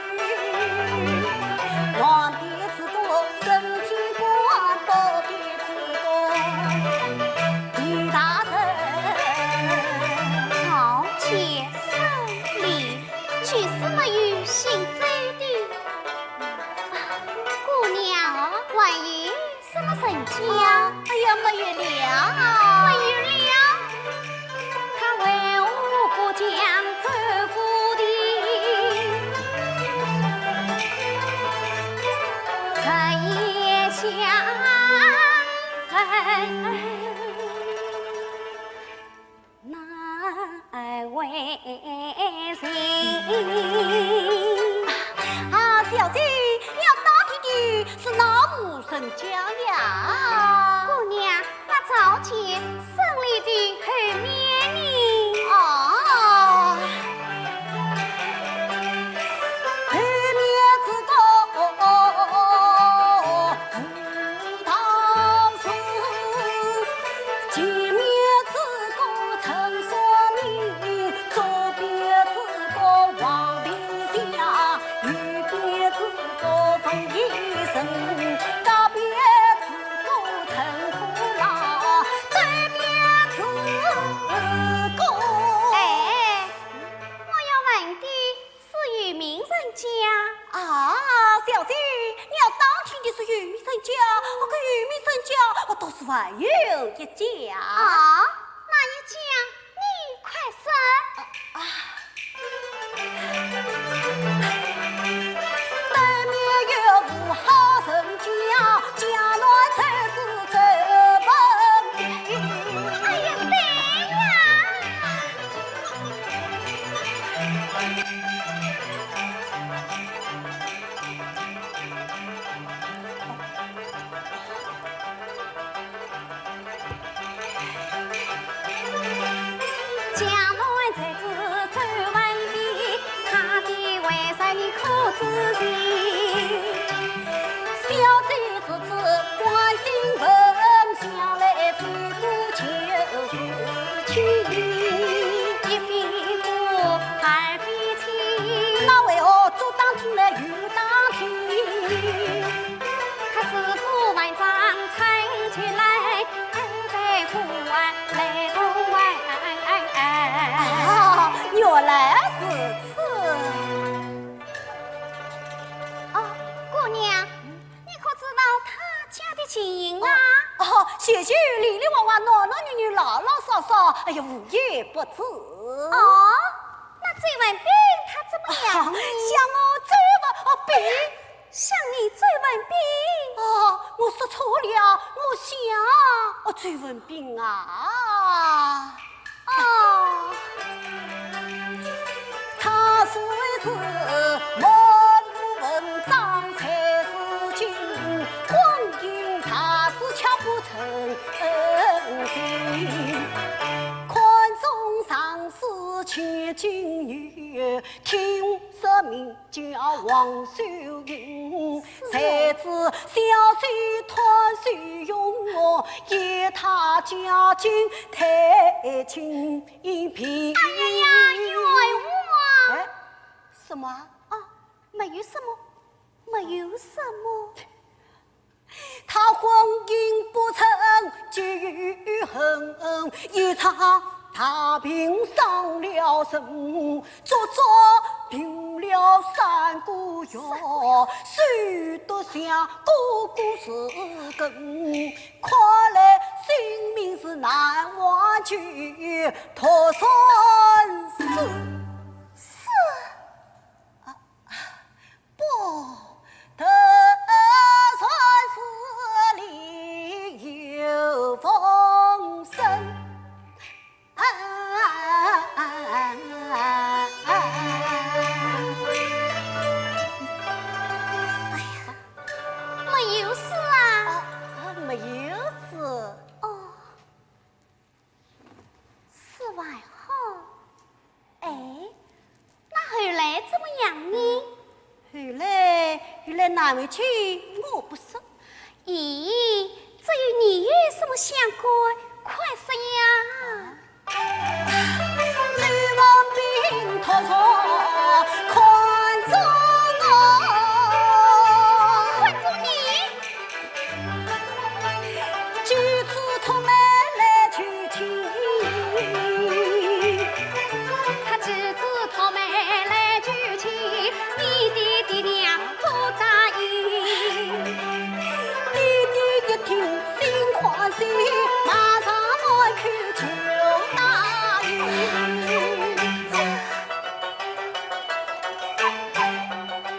南边之高升天官，北边之高地大人。朝前胜利，举世没有行走的。姑娘，还有什么神家？哎呀，没有了。没有了，他为我过江走府的，这也想难为情。啊，小姐，你要打听的是哪户人家呀？姑娘，那早前胜利的后面呢？啊，后面之高武当树，前面之高陈说明，左边之高王平祥，右边之高冯医生，高边之高陈虎郎，对面之高。哎，我要问的是有名人家。啊，小姐，你要当听的是玉米生家，个玉米生家我倒是还有一家。啊，那一家你快说。对面有户好人家，江南才子走文明。哎呀，对呀。江南才子走文明，他的为啥你可知情？小姐是指关心文，想来推过就是情。一飞过，二飞情。那为何左当听来右当听？他师傅万丈踩起来，在户外来头外。亲啊！哦，谢谢里里娃娃、男男女女、老老少少，哎呀，无夜不止。哦，那这碗饼它怎么样？像我这碗饼，像你这碗饼。哦，我说错了，我想这碗饼啊，哦，他虽是文武文章才是精，光阴他是瞧不成心。看中上是千金女，听说名叫王秀英，才知小嘴团水用，言他家境太清贫。哎呀呀，冤枉！哎，什么？哦，没有什么，没有什么。他婚姻不成就恨，一场大病伤了身，足足病了3个月，谁都想哥哥是根，看来性命是难挽救，脱算是不得算是里有风声。没有事啊。没有事。哦，是外好。哎，那后来怎么样呢？后来哪位去？我不说。咦，至于你有什么想过，快说呀！这碗饼托错看中我，看中你，举止托妹来求亲，他侄子讨妹来求亲，你的爹娘不答应。弟弟一听心欢喜，马上来去求答应。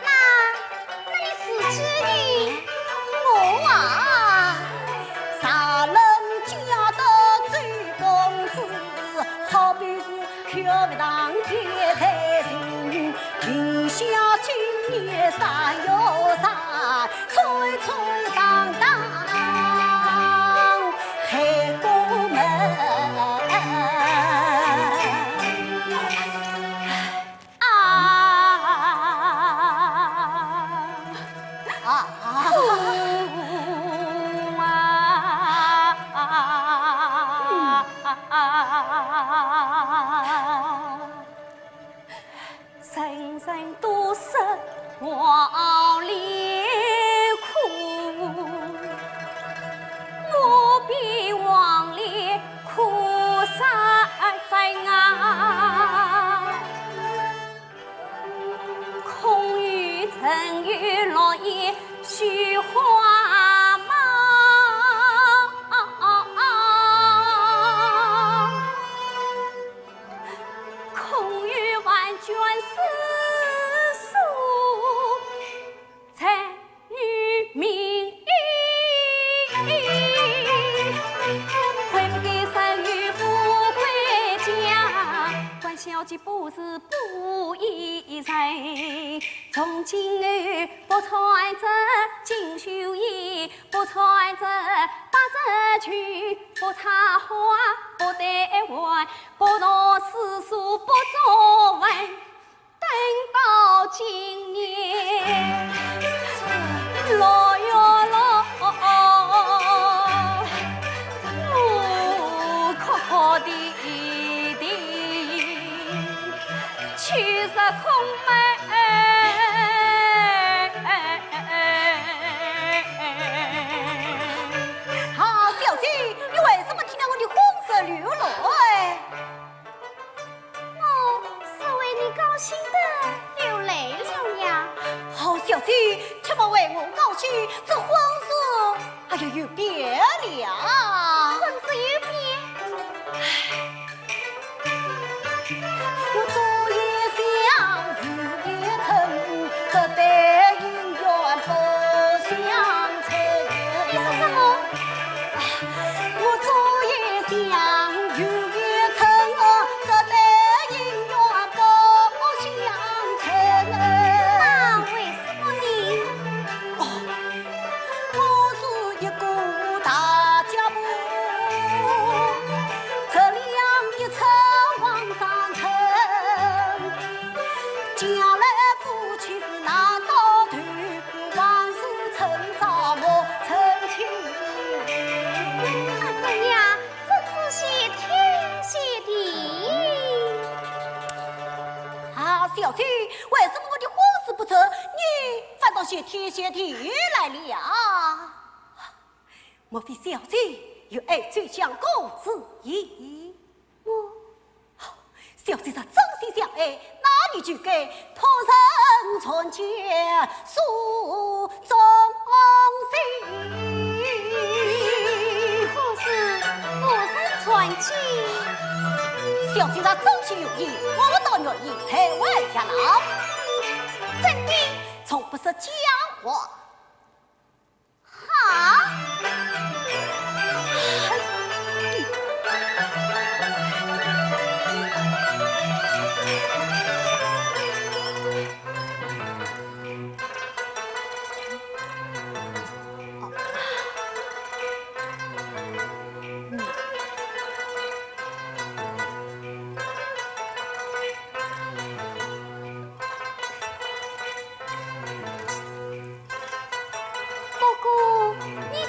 那你是指你？我啊，啥人家的追公子，好比是漂不当天才行，天下今夜啥有啥，吹吹当当开过门。人人都是黄连苦，我比黄连苦3分啊！空余曾有落叶雪花吗？空余万卷诗书，才女名会不给生于富贵家，管小姐不是不依人。从今后不穿着锦绣衣，不穿着八折裙，不插花，不戴碗，不读诗书，不作文，等到今年6月6，我哭哭啼啼，去日空门。好，小姐，你为什么听了我的红色流泪？我是为你高兴的流泪了呀。好，小姐，切莫为我高兴，这婚事哎呀，有别了，真是有变。我昨夜想雨夜成，这对姻缘不相称。你说什么？我昨夜想雨夜成，这对姻缘不相称。那为什么呢？我是一个大家婆，这两一车往上乘，将来夫妻是难到头，万事成朝莫成亲。哎呀，真是谢天谢地。啊，小姐，为什么我的婚事不成，你反倒谢天谢地来了？莫非小姐有爱追想公子意？小姐若真心相爱，那你就该托人传结诉衷心。可是夫人传奇，小姐若真心有意，我倒愿意陪我养老。真的从不是讲话。好。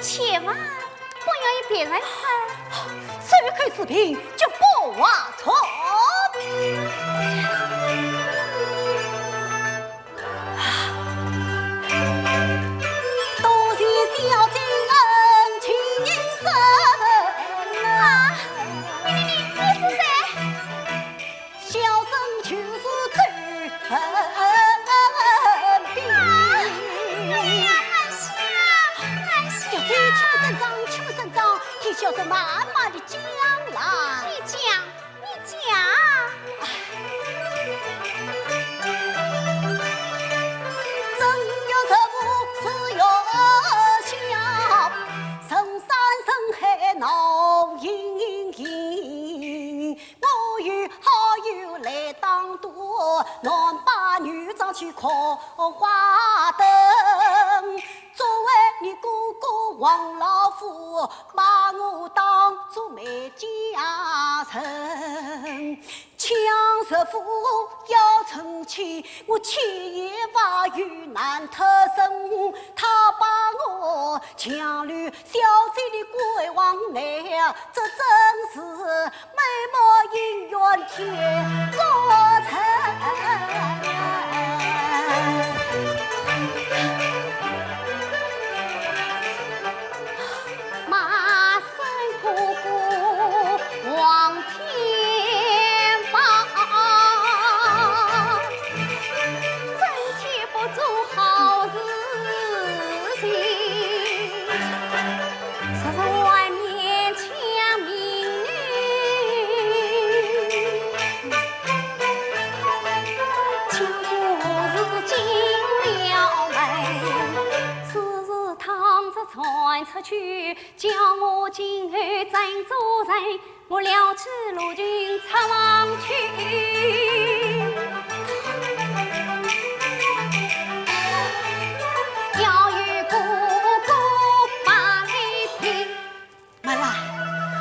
千万不要与别人说，谁看视频就不忘错。多谢小姐恩情深啊！你是谁？小生就是最气不胜张，替小生慢慢的讲啦。你讲。正有十五是有笑，深山深海闹盈盈。我与好友来当多，男把女装去靠花灯。作为你哥哥王老夫，把我当作媒家臣。强媳妇要成亲，我千言万语难脱身。他把我强留小姐的归往来，这真是美梦姻缘天作成。传出去，叫我今后怎做人？我撩起罗裙出望去，要与哥哥把来听。慢来，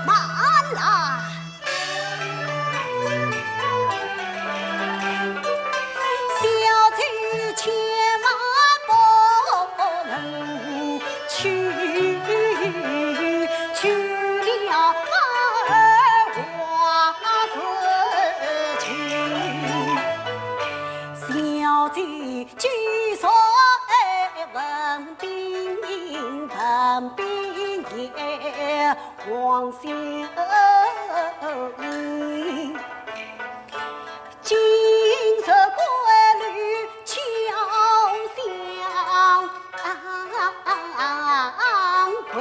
慢来。小姐千万不能去了反而我事情。小姐据说文兵也黄小英，今日归旅巧相归。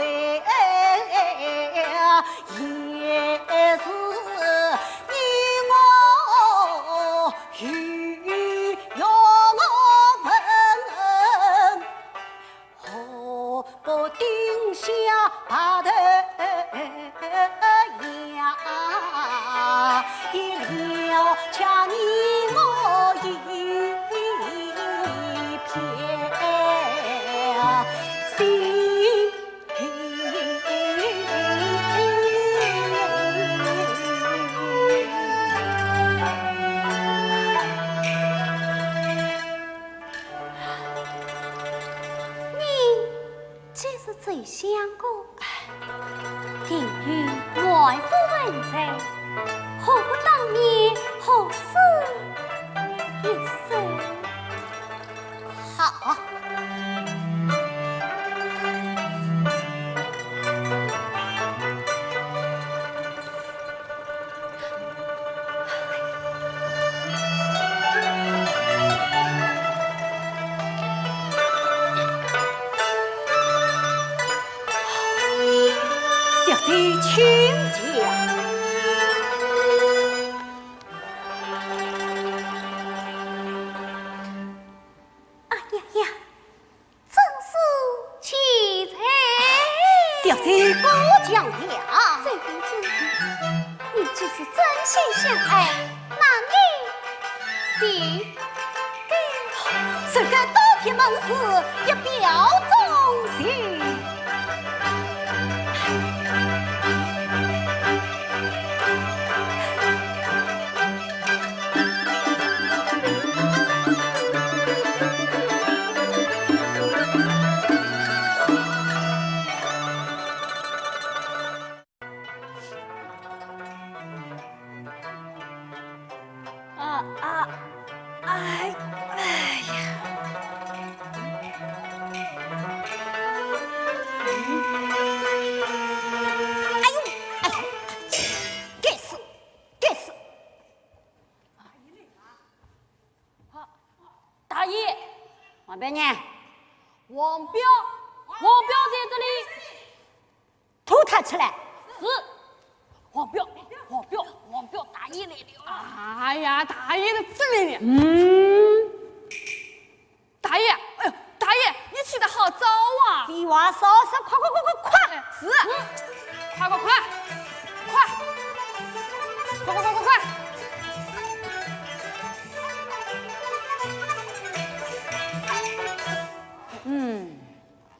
不定下把头呀，一了家你我一片心。最相公，定与外父问罪，何不当面好死一生？好。请讲。哎呀呀，真是奇才！小姐过奖了。这公子，你既是真心相爱，那你行给这个刀片门市一表忠心。王表呢？王表在这里，拖他出来。是。王表，大爷来了。哎呀，大爷的真来了。大爷，哎呦，大爷，你起得好早啊！废话少说，快！是，快！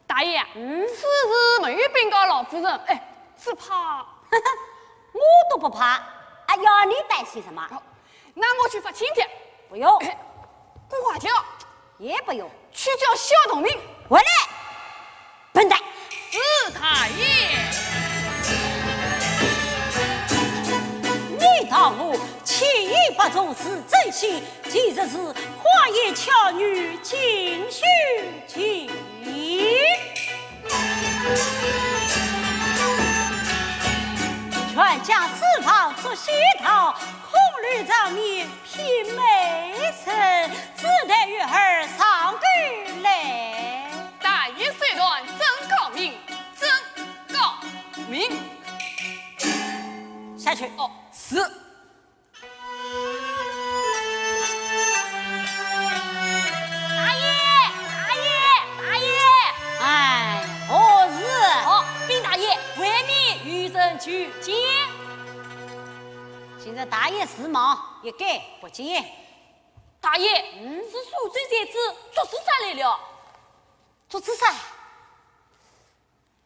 大爷，此事没有禀告老夫人，哎，只怕，我都不怕，要你担心什么？那我去发请帖，不用，挂花条也不用，去叫小董明回来，笨蛋！是大爷，你当我情义不重是真心，其实是花言巧语，情绪情。全家四方出西逃，红绿帐面披美身，只待月儿上根来。大爷虽乱真高明，下去哦，是。大爷！哎，何事？好，禀大爷，外面余生去见。现在大爷事忙，一概不见。大爷，是恕罪在此，做事上来了。做此啥？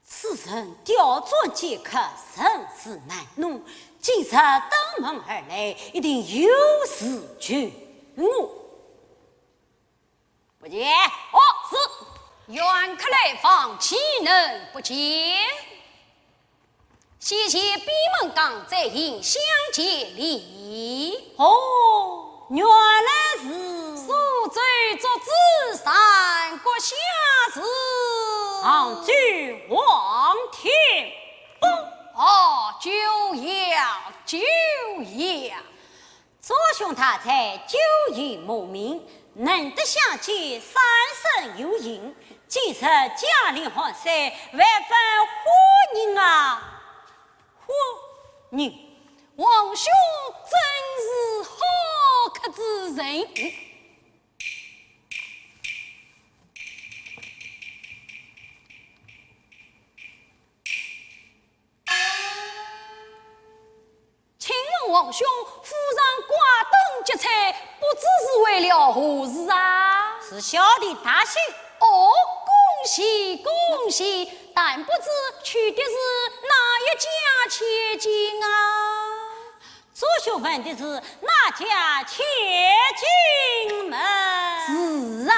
此人刁钻剑客，生死难弄，今日登门而来，一定有事劝我。不见。哦，是。愿客来访，岂能不见？谢谢闭门岗在营相见礼。哦，原来是恕罪作子三国下士，昂居王天哦，久仰。左兄他才久已慕名，能得相见，三生有幸。今日家里好生，万分欢迎啊！欢迎，王兄真是好客之人。王兄，府上挂灯结彩，不知是为了何事啊？是小弟大喜。哦，恭喜恭喜！但不知娶的是哪一家千金啊？左兄问的是哪家千金门？是啊。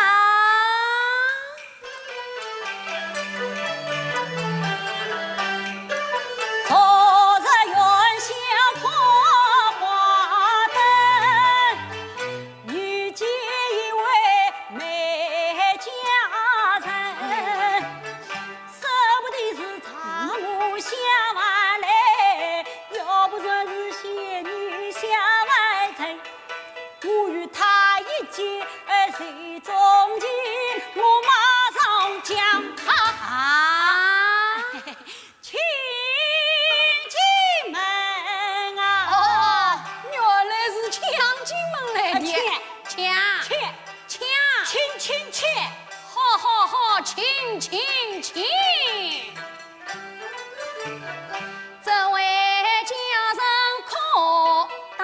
谁中间，我马上将他请进门啊！哦，原来是抢进门来的，请，好，请。这位家人可答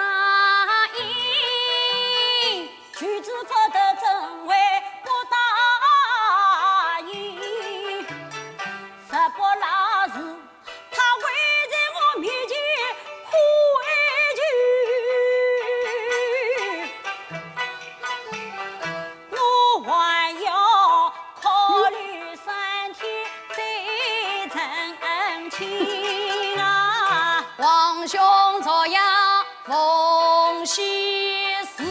应？举止不得正位不答应，实不拉是他会在我面前哭一句，我还要考虑3天再成亲啊！王兄这样奉喜事，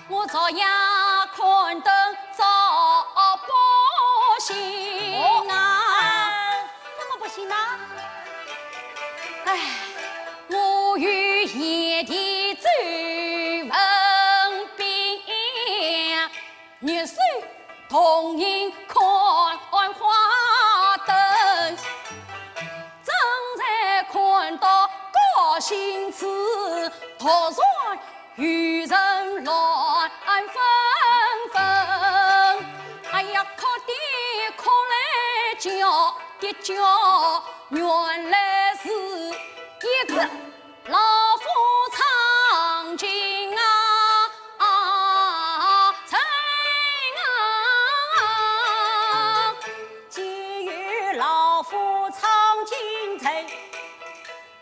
我这样困等早不行啊！什么不行啊？唉，我与夜的周文斌，日岁同饮看花灯，正在看到高兴子，突然与人乱纷纷。哎呀，哭的哭来叫的叫，原来是一个老夫唱经情啊！既与老夫唱情情，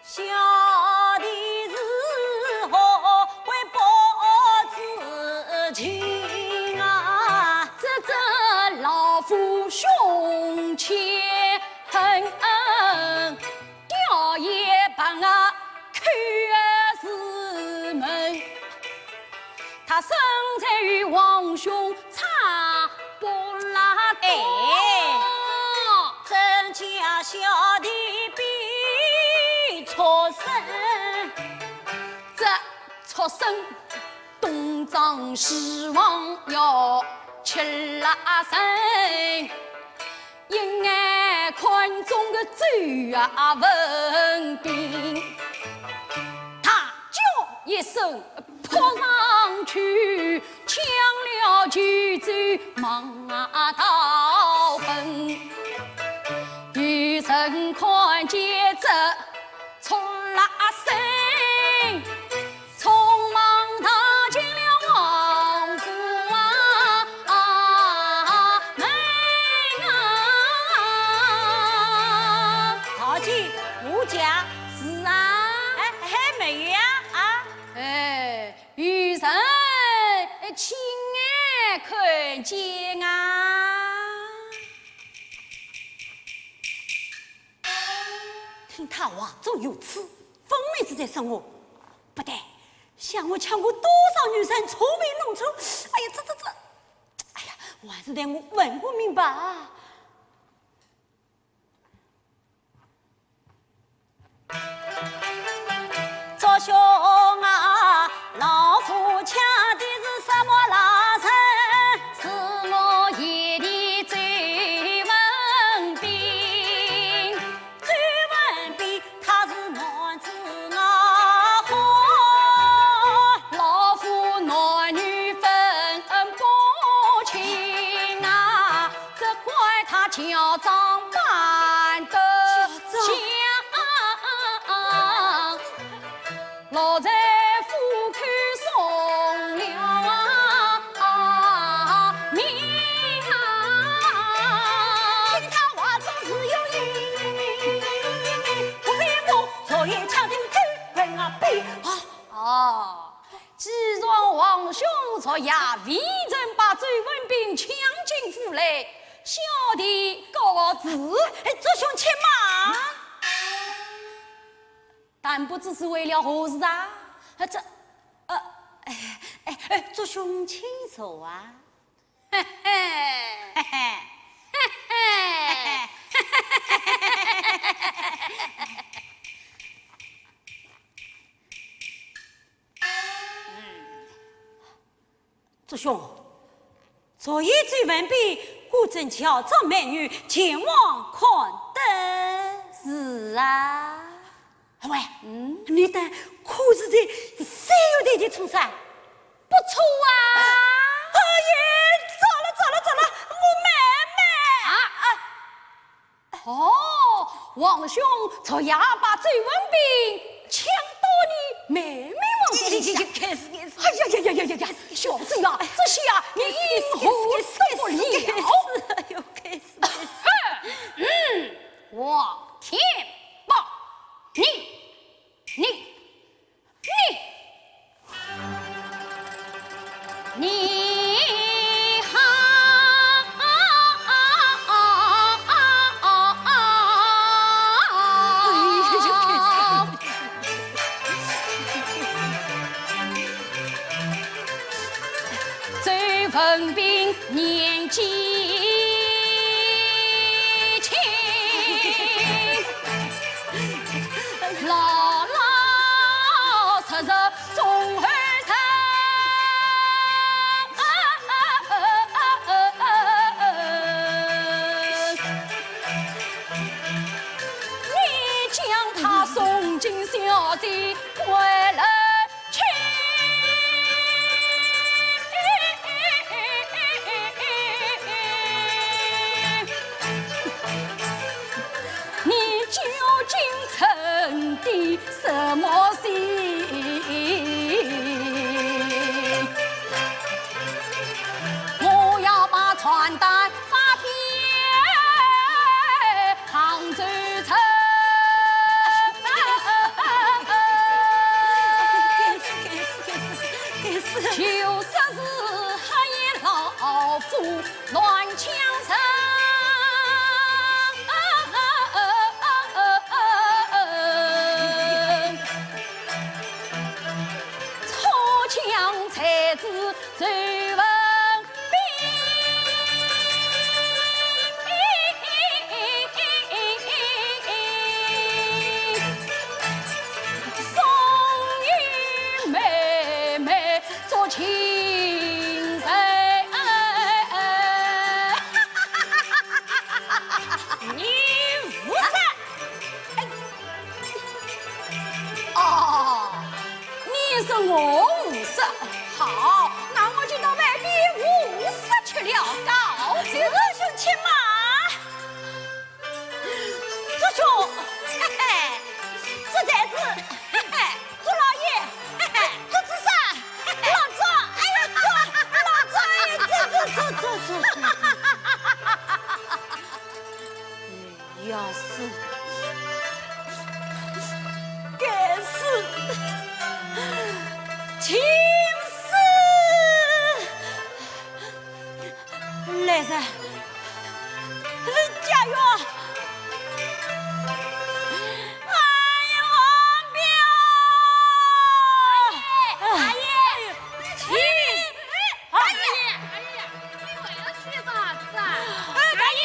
小弟日后会报知情啊！这老夫胸前恨吊也帮啊开是门，他生在与王兄差不拉多。真叫小弟比出身，这畜生东张西望要吃拉身，一眼看中个周啊文斌，他叫一声扑上去，抢了举州忙逃奔。余生看见这出拉身，匆忙踏进了王府门啊！陶进吴家是啊，还没有呀余生亲眼看见啊！听他话总有此，分明是在说我。不对，向我抢过多少女生，聪明弄丑。哎呀，这，哎呀，我还是得我问个明白啊！赵兄啊，老夫抢的是什么拉绳？是我夜的周文斌，周文斌他是男子啊好，老夫男女分不清啊，这怪他嚣张般的嚣张想。夜魏人把周文炳抢进府来，小弟告辞。祖兄且慢，但不知是为了何事啊？祖兄请坐啊。嘿嘿嘿嘿嘿祖兄，昨夜追文炳，顾正巧找美女前往看灯。是啊，喂，你等可是在三月底的出山？不错啊！哎呀，糟了，我妹妹！哦，王兄昨夜把周文炳抢到你妹妹房间里去，开始！哎呀！小子呀，这些啊，你因何受不了？又开始！我天报你好！周文炳年纪轻，老老实实总会成。你将他送进小贼归了去。你究竟存的什么心？我要把传单发遍杭州城。就是黑眼老夫乱枪声。才子周文炳，送与妹妹做情人。你无善！哦，你说我无色。好，那我就到外边无色去了告。祖兄且慢，祖兄，祖宅子，祖老爷，祖子山，老庄，哎呀，老庄，哎，要是该死，情来人，家园，哎呀，王彪，大爷，去，大爷，你为了去啥子啊？大爷，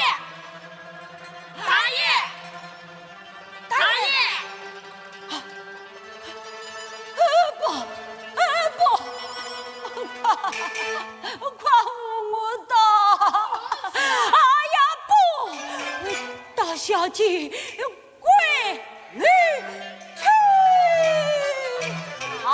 夸我大，哎呀不，大小姐归里去。好。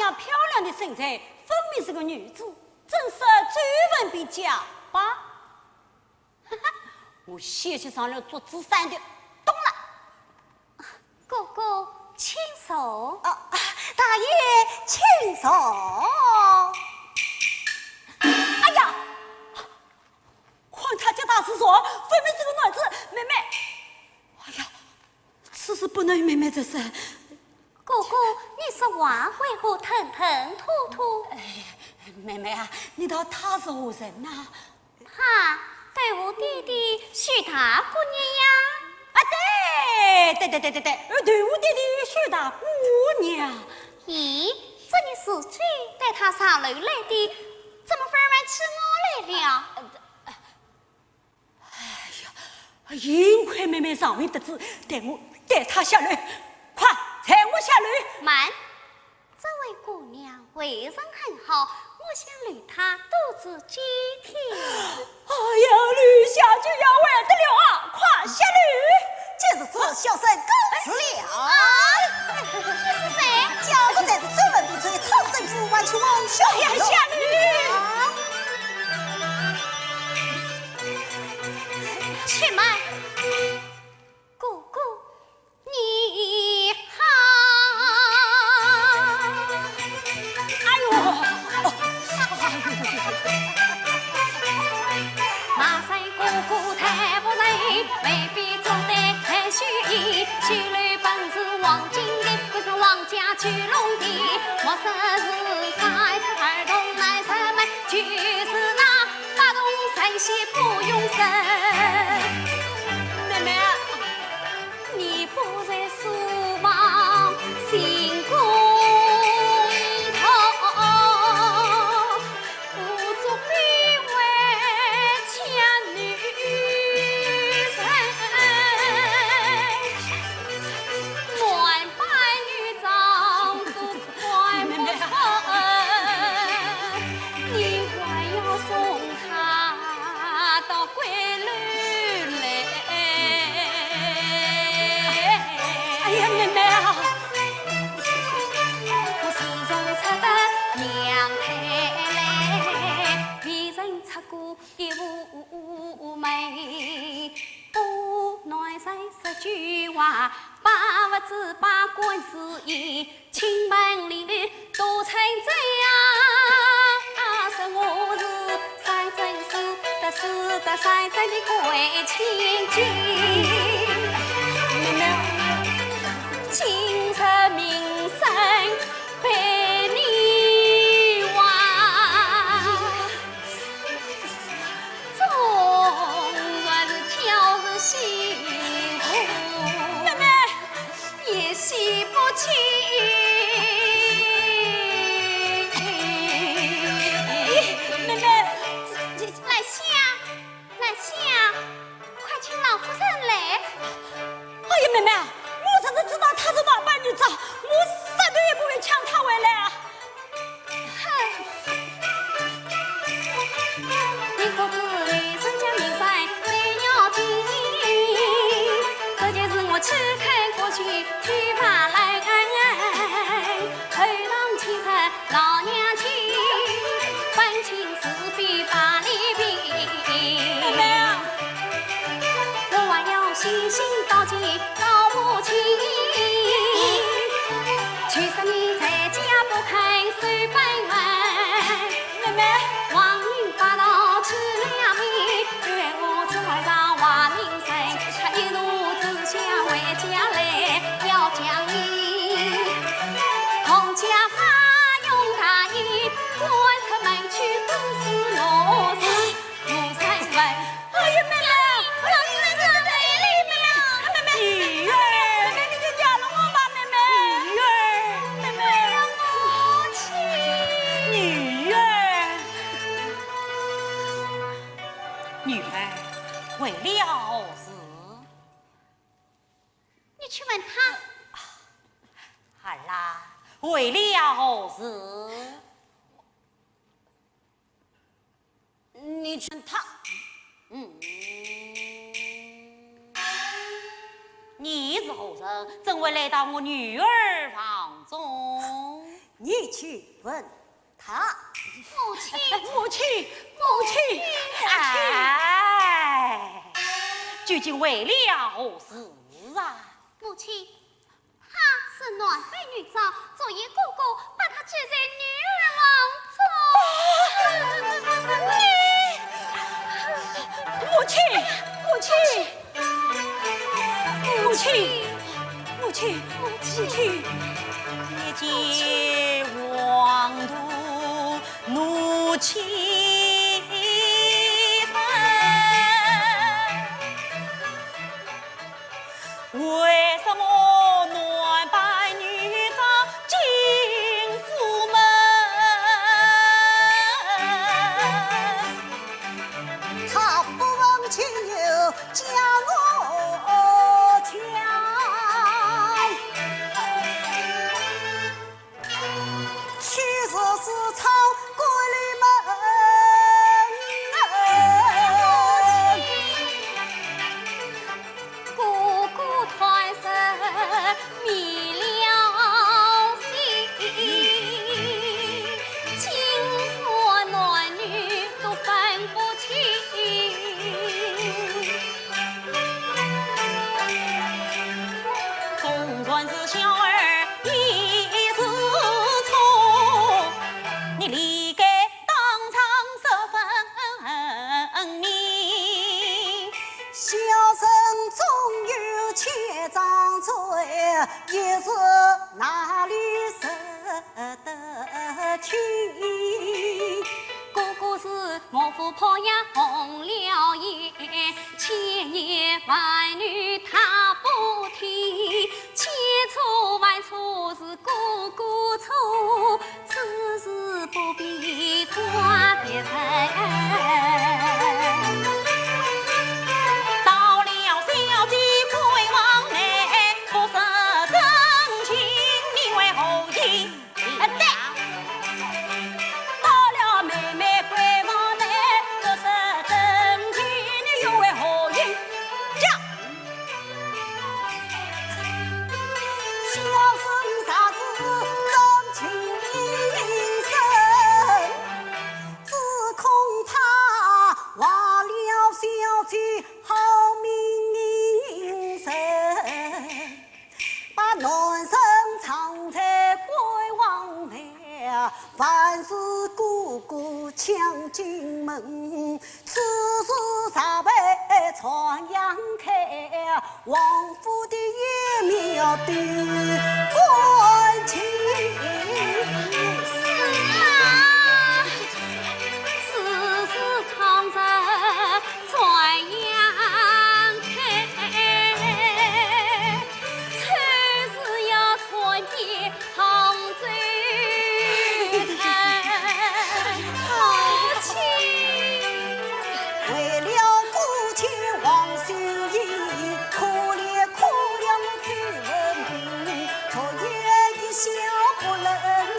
那漂亮的身材，分明是个女子，真是追问比假吧？哈哈，我写起上来做纸伞的，懂了。哥哥，请坐。大爷请坐。哎呀，况他家大师说，分明是个男子，妹妹。哎呀，此事不能与妹妹这事。哥哥，你说话为何吞吞吐吐？妹妹啊，你道他是何人呐？他对我弟弟许大姑娘呀。啊，对，对我弟弟许大姑娘。咦，这你是谁带他上楼来的？怎么反而吃我来了？哎呀，幸亏妹妹尚未得知，带她下来，快载我下来。慢，这位姑娘为人很好，我想与她多做几天。哎呀，吕下就要完得了啊！快下来！这是这小生告辞了。你是谁？家不在这追问不追，曹政府完全往下呀，下来！且慢，哥哥，你好。哎呦！马赛哥哥太不仁，未必做得很虚意。须来本是王金的，不是王家聚拢的。莫说是三出儿童来什么，就是那八洞三喜不用神。妹妹，你不在书房行宫头，不做非为强女人，乱扮女装不宽不分，你还要送她到归路来。哎呀，妹妹啊！我自从出得娘胎来，为人出过一妩媚，不耐在十句话，把不知把官司意，亲门里里都成这样。说我是三真是得是得三真的鬼亲戚。妹妹。青色名声被你忘，总然是挑是辛苦，妹妹也洗不清。妹妹，来下，快请老夫人来。哎呀，妹妹啊！我怎么知道她是王八女子？我死都也不会抢她回来啊！你可知女生家名声最要紧？这件事我去看过去，去把来后堂请出老娘亲，分清是非把利弊。妹妹啊！我还要细心到底到母亲，去十年在家不肯守本分。妹妹，王女把刀吃两面，愿我只怀上华名声，他一路走向回家来，要将你同家发用大义，关出门去都是我事不三分。哎呀，妹妹，老女人怎么没礼了？妹妹，女儿，妹妹你就嫁了我吧，妹妹。女儿，妹妹，母亲，女儿，女儿，为了何事？你去问他。好啦，为了何事？你劝他，你是何人？怎会来到我女儿房中？你去问他。母亲，母亲，母亲，哎，究竟为了何事啊？母亲，她是暖妃女长，昨夜哥哥把她接在女儿王中。母亲，母亲，母亲，母亲，母亲，夜间王都怒气生，为什么暖白女长进府门？他不忘亲友将我强，其实是藏闺女们。哥哥团身迷了心，今说男女都分不清。总算是小儿一时错，你理该当场受分明。小生终有千张嘴，也是哪里舍得去？哥哥是我父泡呀红了眼，千言万语他不听，千错万错是哥哥错，此事不必挂别人。到了小姐归往内，不识真情，你为何应？对。到了妹妹归往内，不识真情，你又为何应？讲。小生啥子真情应深，只恐怕忘了小姐好名声，把男生藏在归往内，凡是哥哥抢进门，此事尚未传扬开，王府的爷面要对关情。是啊，此事藏着传扬开，才是要传遍杭州城。母亲。为了顾前王秀仪，可怜可怜我最文凭，昨夜一笑不能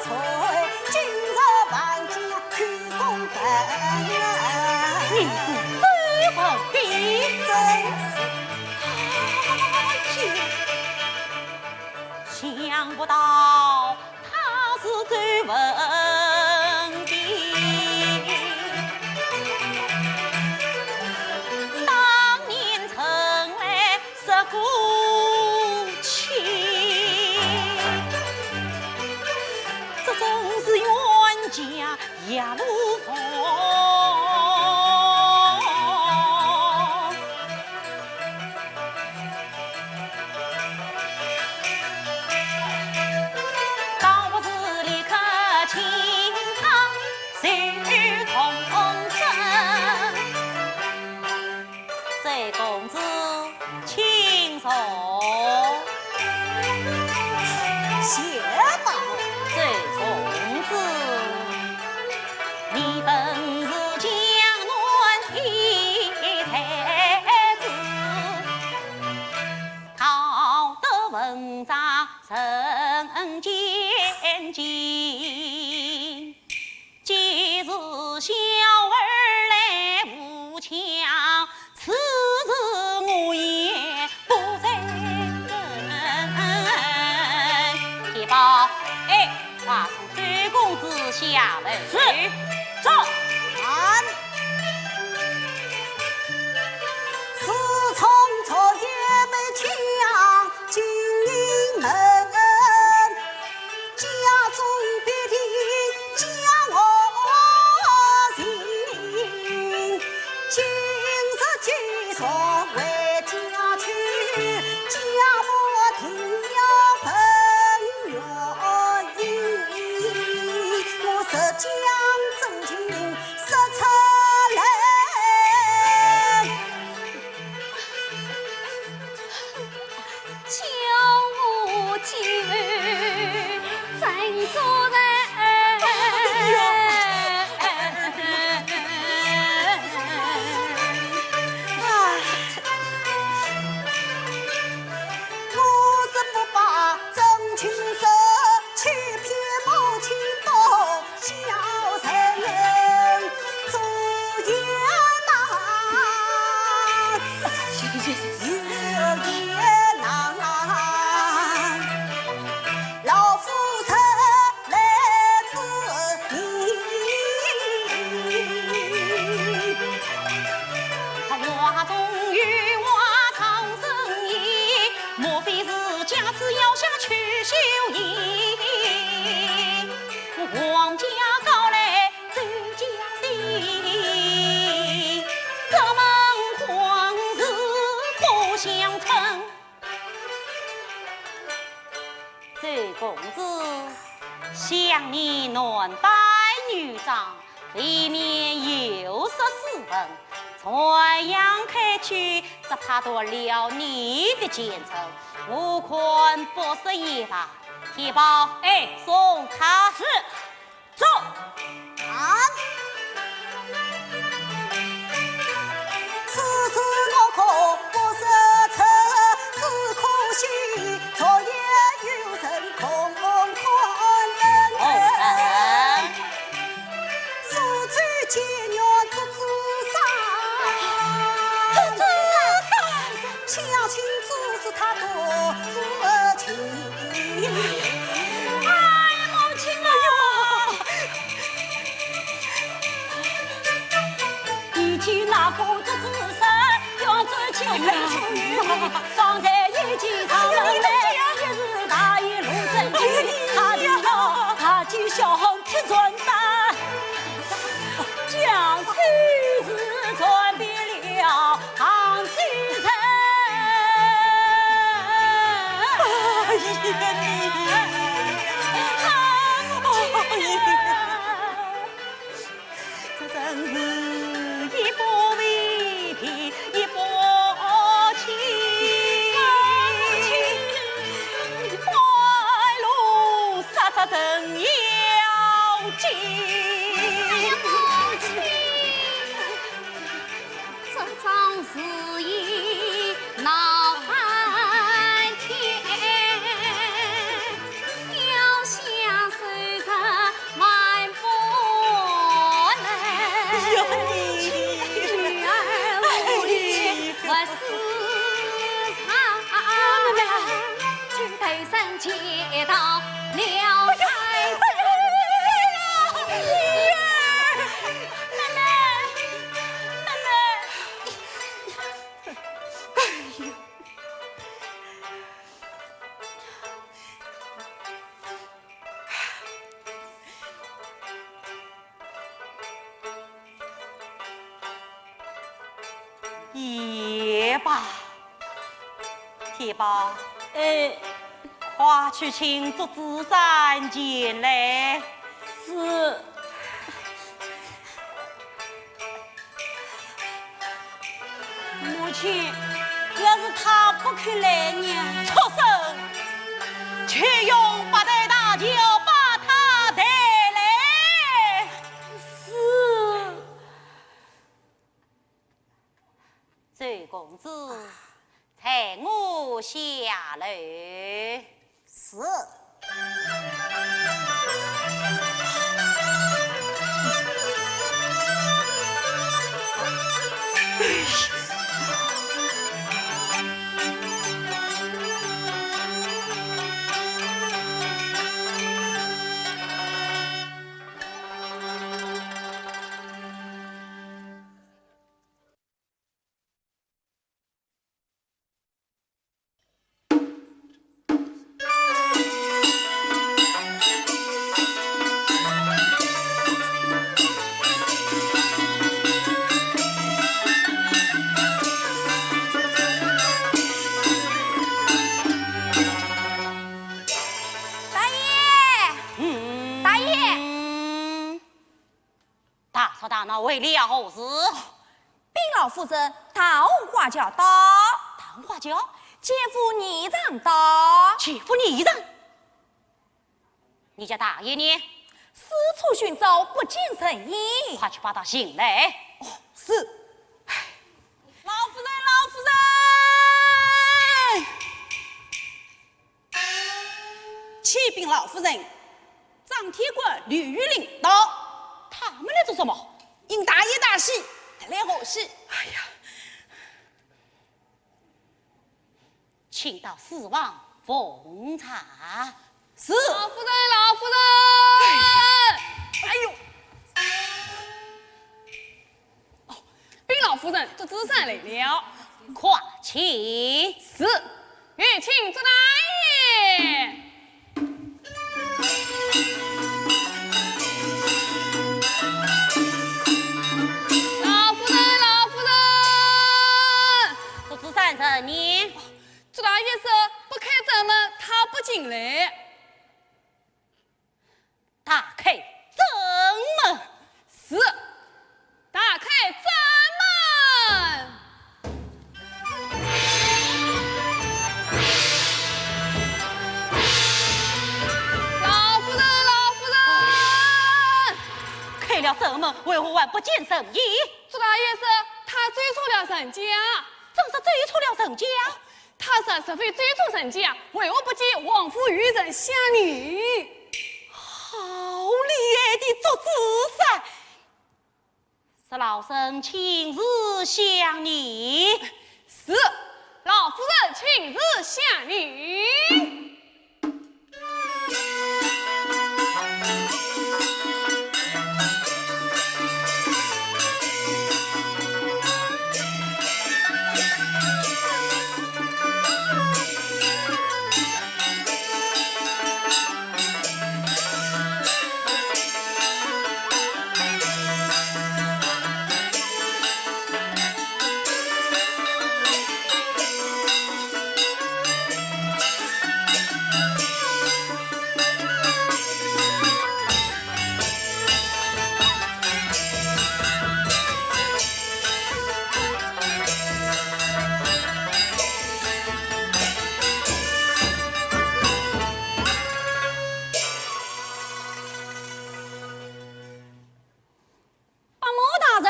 睡，今日万家去公本。你是最后的真是想不到他是最文的，当年曾来识过情，这真是冤家夜路逢。当我是立刻请他随同生，这公子轻松，谢宝这公子你本是下楼。是，走。俺自从昨夜被抢进营门，家中必定将我擒，今日既说回家去，家母定要分原因，我是将真情说出来。叫我今儿真做人。我是不把真情说，欺骗母亲多孝顺，做爷难，有爷难，老夫人来自你。话中有话长生意，莫非是家子要下去修营？皇家高来走家地，咱们皇室不相称。周公子，想你男戴女长，未免有失斯文。传扬开去，只怕夺了你的前程。我看不是也罢。铁宝，送他是走。此事我可不是错，只可惜昨夜有人空人，苏州监狱做自杀，相亲只是他多做情。母亲啊！比起那个做自杀，要做情人处女，方才一见上门来，也是大一路真情，他的要他就小铁转蛋，将此事传遍了杭州城。这真是一波未平一波起，坏路杀杀真要紧。这桩事已闹翻天，要想收拾万不能。女儿无力不思长，君头身接到了太子。也罢，铁宝，快去请竹子山前来。是。母亲，要是他不肯来呢？畜生！却用八代大轿把他带来。是。周公子，请我下楼。是。出大闹为了何事？禀老夫人，桃花轿到，谈话叫姐夫你长到，欺负你人，你家大爷呢？四处寻找，不见人影。快去把他请来。是。老夫人，老夫人，启禀老夫人，张铁官、吕玉玲到，他们来做什么？因大爷大喜，来何事？哎呀，请到四王奉茶。是。老夫人，老夫人。哎呦！哦，禀老夫人，这子山来了。快请。是。有请朱大爷。老夫人，老夫人。这子山人呢？朱大爷说不开正门，他不进来。打开正门。是。打开正门。老夫人，老夫人。开了正门，为何还不见神医？朱大爷说他追出了人家。正是追出了人家。他说是非追出人家，为何不见王夫与人相女？好厉害的做子噻！是老身亲自向你。是。老夫人亲自向你。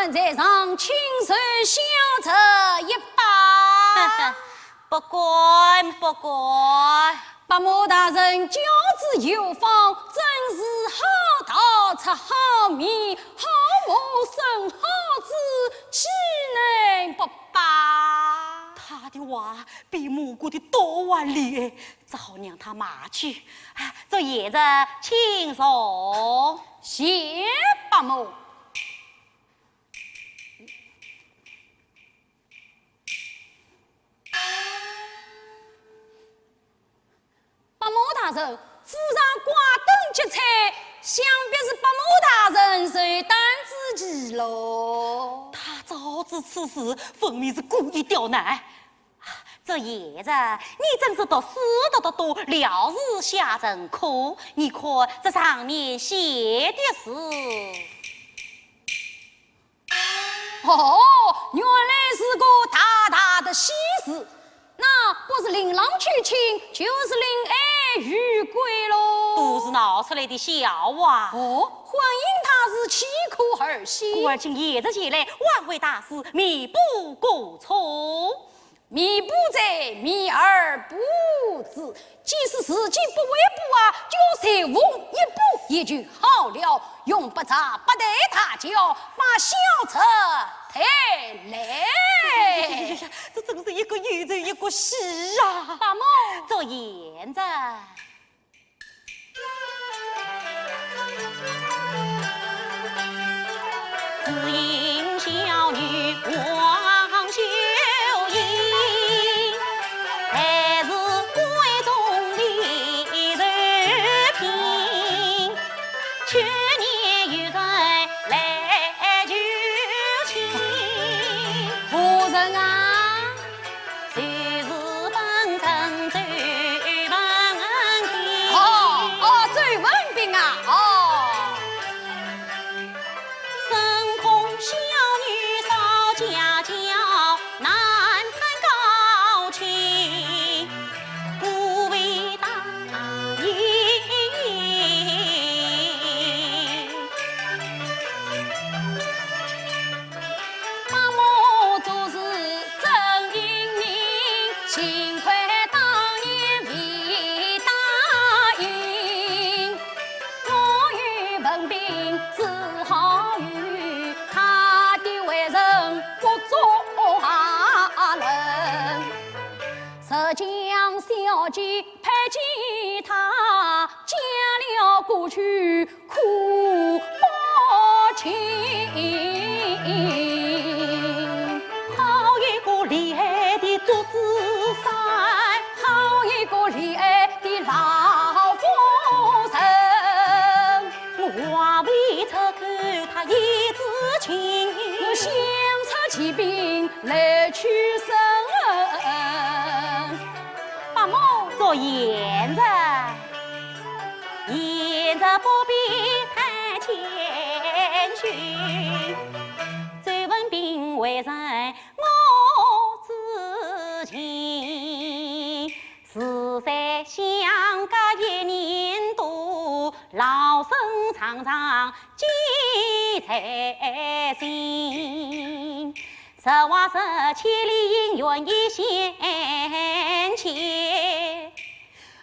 在上亲手相trợ一把。不管不管，白马大人教子有方，真是好桃出好蜜，好母生好子，岂能不罢？他的话比母姑的多万里，只好让他骂去。这爷子请坐。谢白马。白马大人，府上挂灯结彩，想必是白马大人随单之计喽。他早知此事，分明是故意刁难。这爷子，你真是读书读得多，了事下成科。你看这上面写的是。哦，原来是个大大的喜事。那不是琳琅娶亲，就是令爱与归喽。都是闹出来的笑话。哦，婚姻他是岂可儿戏？故而请爷子前来，挽回大事，弥补过错。弥补在弥而不知，即使自己不为补啊，就随翁一步也就好了。用不着不得他教，把小车抬来。这真是一个有人一个喜啊！大毛，这言子。只因小女王秀英，还是闺中的人品。去年有人来求亲，夫人啊，就是本城周文斌。周文斌啊，深空了吉，弹吉他，讲了过去苦薄情。好一个厉害的竹子山，好一个厉害的老夫人，我为出看他一枝情，我想出骑兵来取胜。八毛做言子，言子不必太谦虚，再问兵为人我知情，是在相隔1年多，老生常常记在心。实话实千里愿意献切，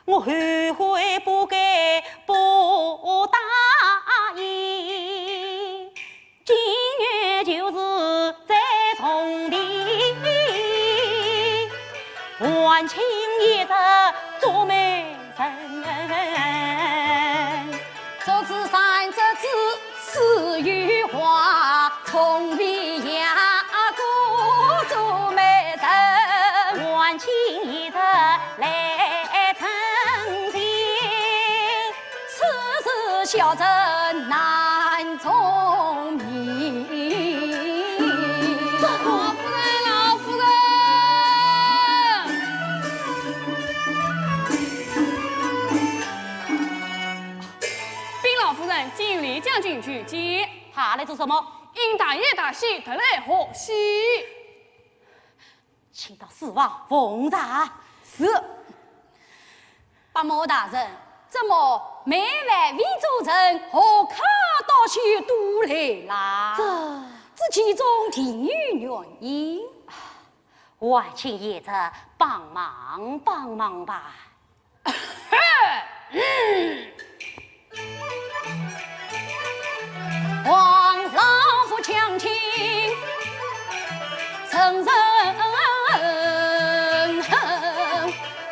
我后悔不该不答应。今日就是再重提，还请一直做媒人。这枝山这枝是玉花，从未压过做媒人。还请一直来成亲，此事小人难从命。老夫人，禀老夫人，今离将军去接，他来做什么？因大爷大喜得来贺喜。请到四王奉茶。是。八毛大人，怎么每晚为州城何卡到许都来啦？这其中定有原因。还请爷子帮忙帮忙吧。望老夫强亲承认，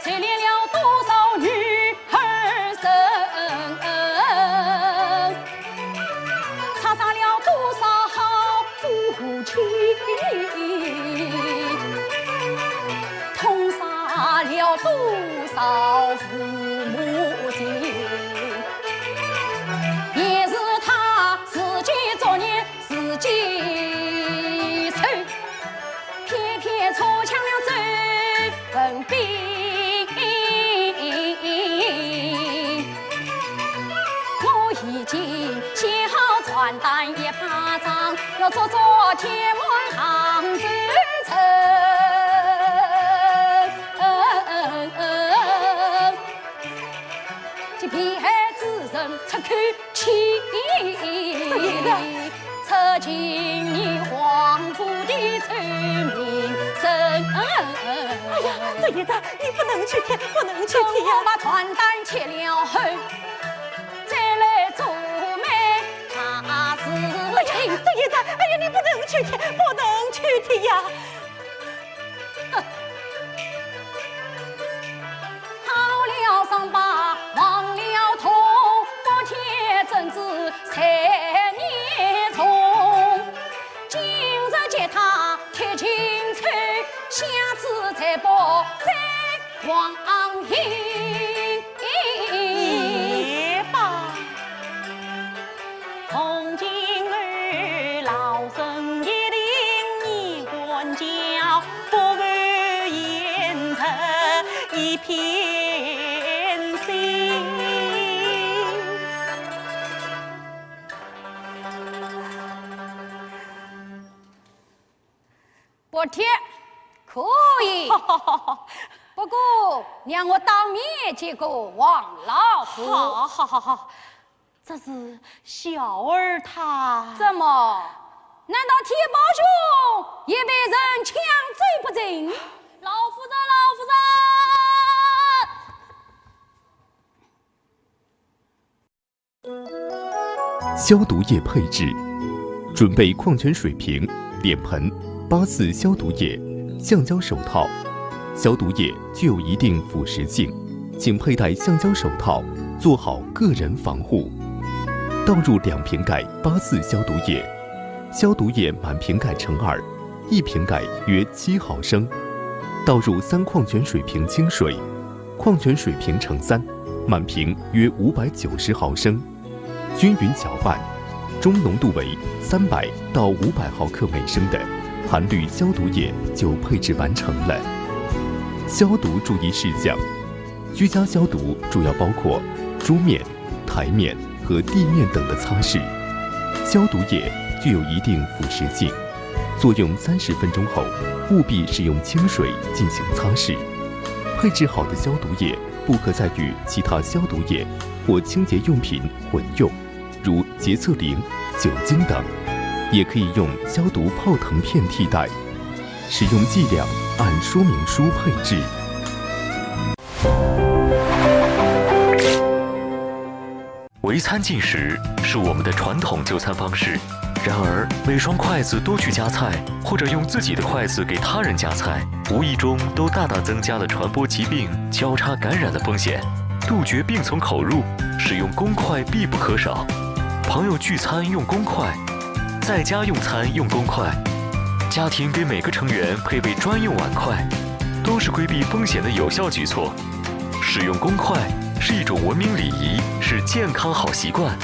谁练了多少女儿身，擦杀了多少好夫妻，痛杀了多少父母亲。也是他自己作孽，自己受，偏偏错抢了这份兵。我已经写好传单100张，要做天门杭州城。这偏害之人出口气，测尽你皇府的聪明神。哎呀，这爷子，你不能去贴，不能去贴呀！我把传单切了后，再来做媒，他是亲。这爷子，哎呀，你不能去贴，不能去贴呀！好了伤疤忘了痛，不贴真子才年重。今日见他贴青翠，下次再报再光阴。也罢，从今儿老生一定你管教，不会言辞一片心。不贴可以，不过让我当面见过王老夫。好，这是小儿他怎么？难道铁宝兄也被人抢走不成？老夫人，消毒液配置：准备矿泉水瓶、脸盆、84消毒液、橡胶手套、消毒液具有一定腐蚀性，请佩戴橡胶手套，做好个人防护。倒入2瓶盖84消毒液，消毒液满瓶盖乘2，1瓶盖约7毫升。倒入3矿泉水瓶清水，矿泉水瓶乘3，满瓶约590毫升，均匀搅拌，中浓度为300到500毫克每升的含氯消毒液就配置完成了。消毒注意事项：居家消毒主要包括桌面、台面和地面等的擦拭。消毒液具有一定腐蚀性，作用30分钟后，务必使用清水进行擦拭。配置好的消毒液不可再与其他消毒液或清洁用品混用，如洁厕灵、酒精等，也可以用消毒泡腾片替代。使用剂量按说明书配置。围餐进食是我们的传统就餐方式，然而每双筷子都去夹菜，或者用自己的筷子给他人夹菜，无意中都大大增加了传播疾病、交叉感染的风险。杜绝病从口入，使用公筷必不可少。朋友聚餐用公筷，在家用餐用公筷，家庭给每个成员配备专用碗筷，都是规避风险的有效举措。使用公筷是一种文明礼仪，是健康好习惯。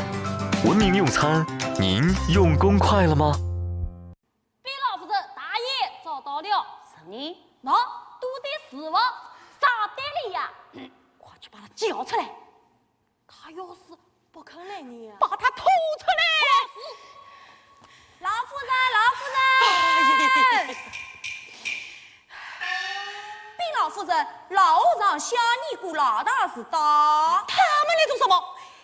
文明用餐，您用公筷了吗？被老夫人大爷找到了，什么？那都得死亡，傻呆了呀！快去把他叫出来！他要是不肯来你，把他吐出来！老夫人，老夫人，禀老夫人，老让想你姑老大是的。他们来做什么？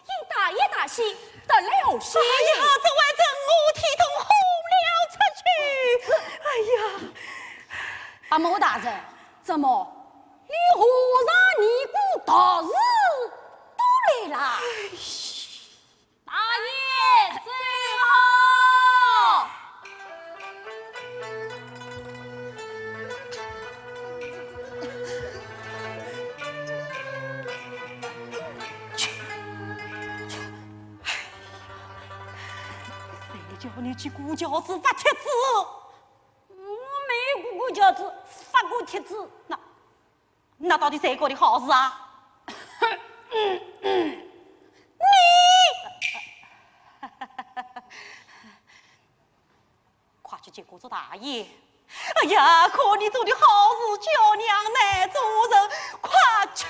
因大爷大喜得了些。哎呀，这外正我体统轰了出去！哎呀，阿某大人，怎么连和尚尼姑大事都来了？大爷最好。谁叫你去鼓轿子发帖子？我没有鼓轿子发过帖子，那到底谁干的好事啊？快去见过这大爷！哎呀，可你做的好事，叫娘难做人，快去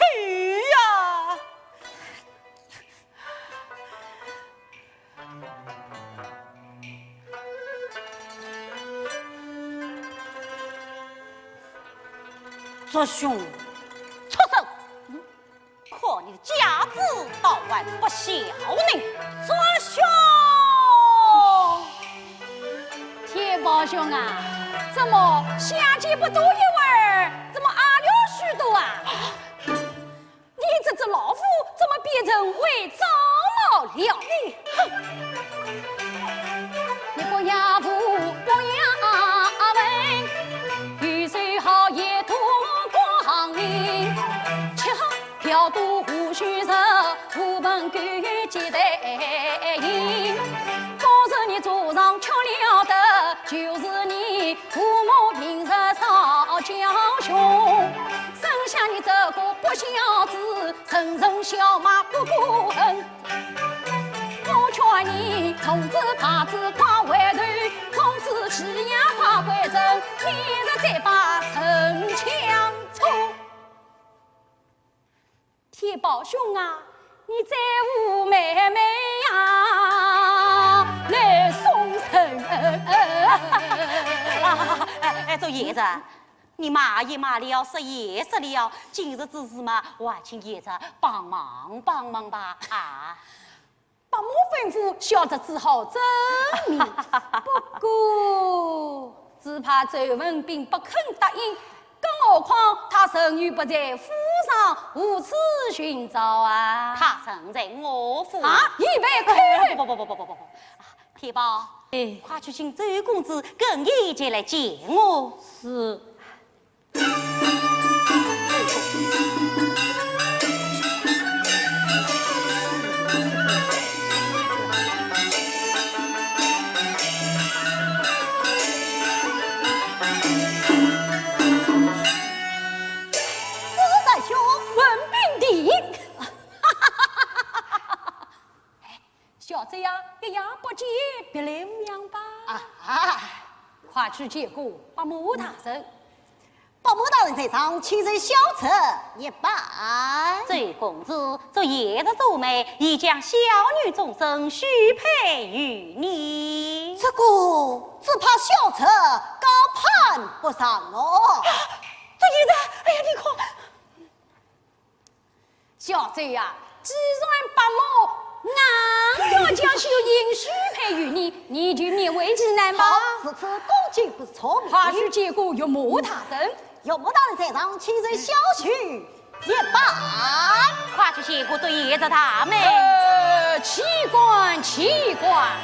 呀！这兄，出手！看你的家子到晚不孝呢！这兄，铁宝兄啊，怎么相见不多一会儿，怎么阿了许多啊？你这只老虎怎么变成为长老了？你不要不要问，雨水好也多光明，恰调度胡须人，无本勾结的赢。当时你桌上吃了的，就是你父母平日少教训。生下你这个不孝子，人人笑骂不过恨。我劝你从此怕子快回头，从此夕阳快回正，明日再把城墙冲。铁宝兄啊，你再无妹妹呀，来送神。这爷子，你骂也骂了，说也说了，今日之事嘛，我还请爷子帮忙帮忙吧啊！把我吩咐，小侄只好遵命。不过，只怕周文斌不肯答应，更何况他人又不在府上，无处寻找啊！他身在我府啊，一百块！不，铁宝，快去请周公子跟一起来见我。是。快去见过八木大人。八木大人在上，请人小车一拜。这公子这夜的皱眉，已将小女终身许配于你。这个只怕小车高攀不上哦。这爷子，哎呀，你看，小贼呀，既然八木硬要将秀英许配于你，你就勉为其难吧。此次恭敬不是聪明。快去见过岳母大人。岳母大人在上，请人小许一拜。快去见过这爷子他们。奇观奇观，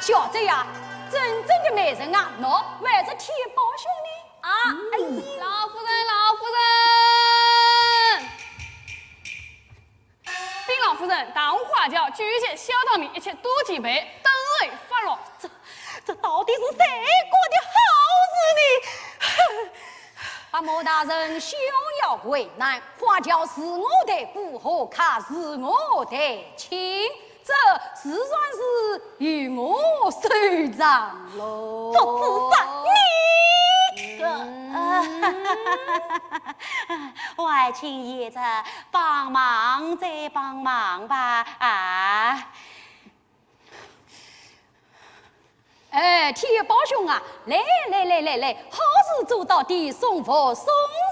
小贼呀，真正的美人啊，喏，还是铁宝兄呢啊！哎呀，老夫人，老夫人。禀老夫人，大红花轿举一些小道民，一切多几杯，等会发落。这到底是谁过的好日呢？八木大人休要为难，花轿是我的姑和卡是我的亲，这自算是与我受账喽。这自算外请爷子帮忙再帮忙吧啊！哎，铁宝兄啊，来，好事做到底，送佛送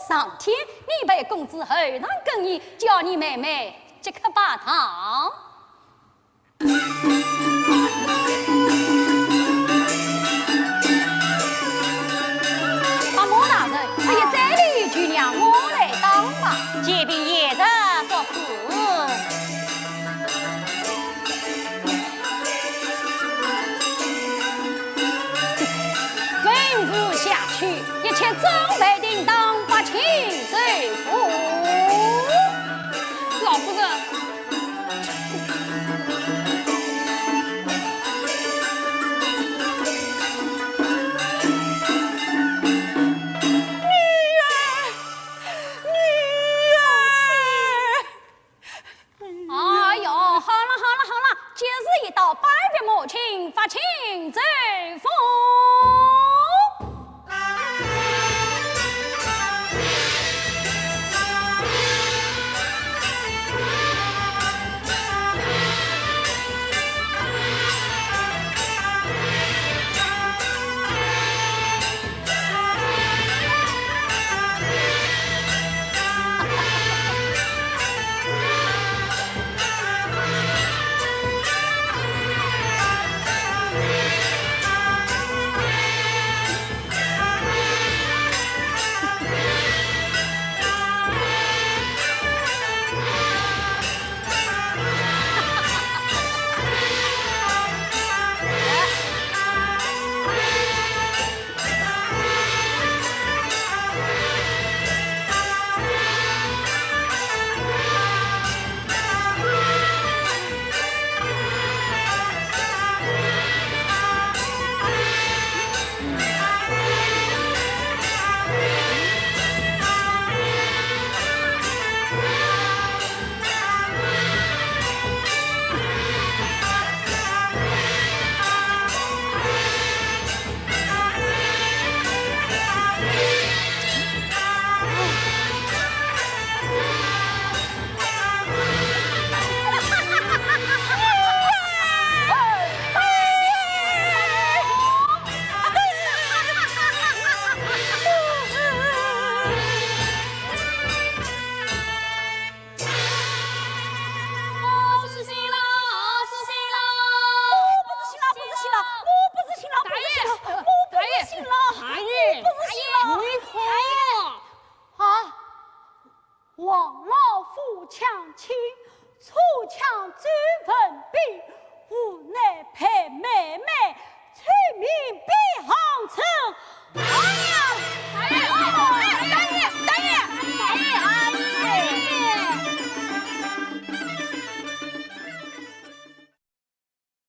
上天。你陪公子后堂更衣，叫你妹妹即刻把堂。八木大人，哎呀，这里就让我来当吧。借禀爷子所赐。一切准备定当，把亲随府。老夫人，哎呦，好了，今日一到，拜别母亲，发亲随府。无奈陪妹妹，催命别行车。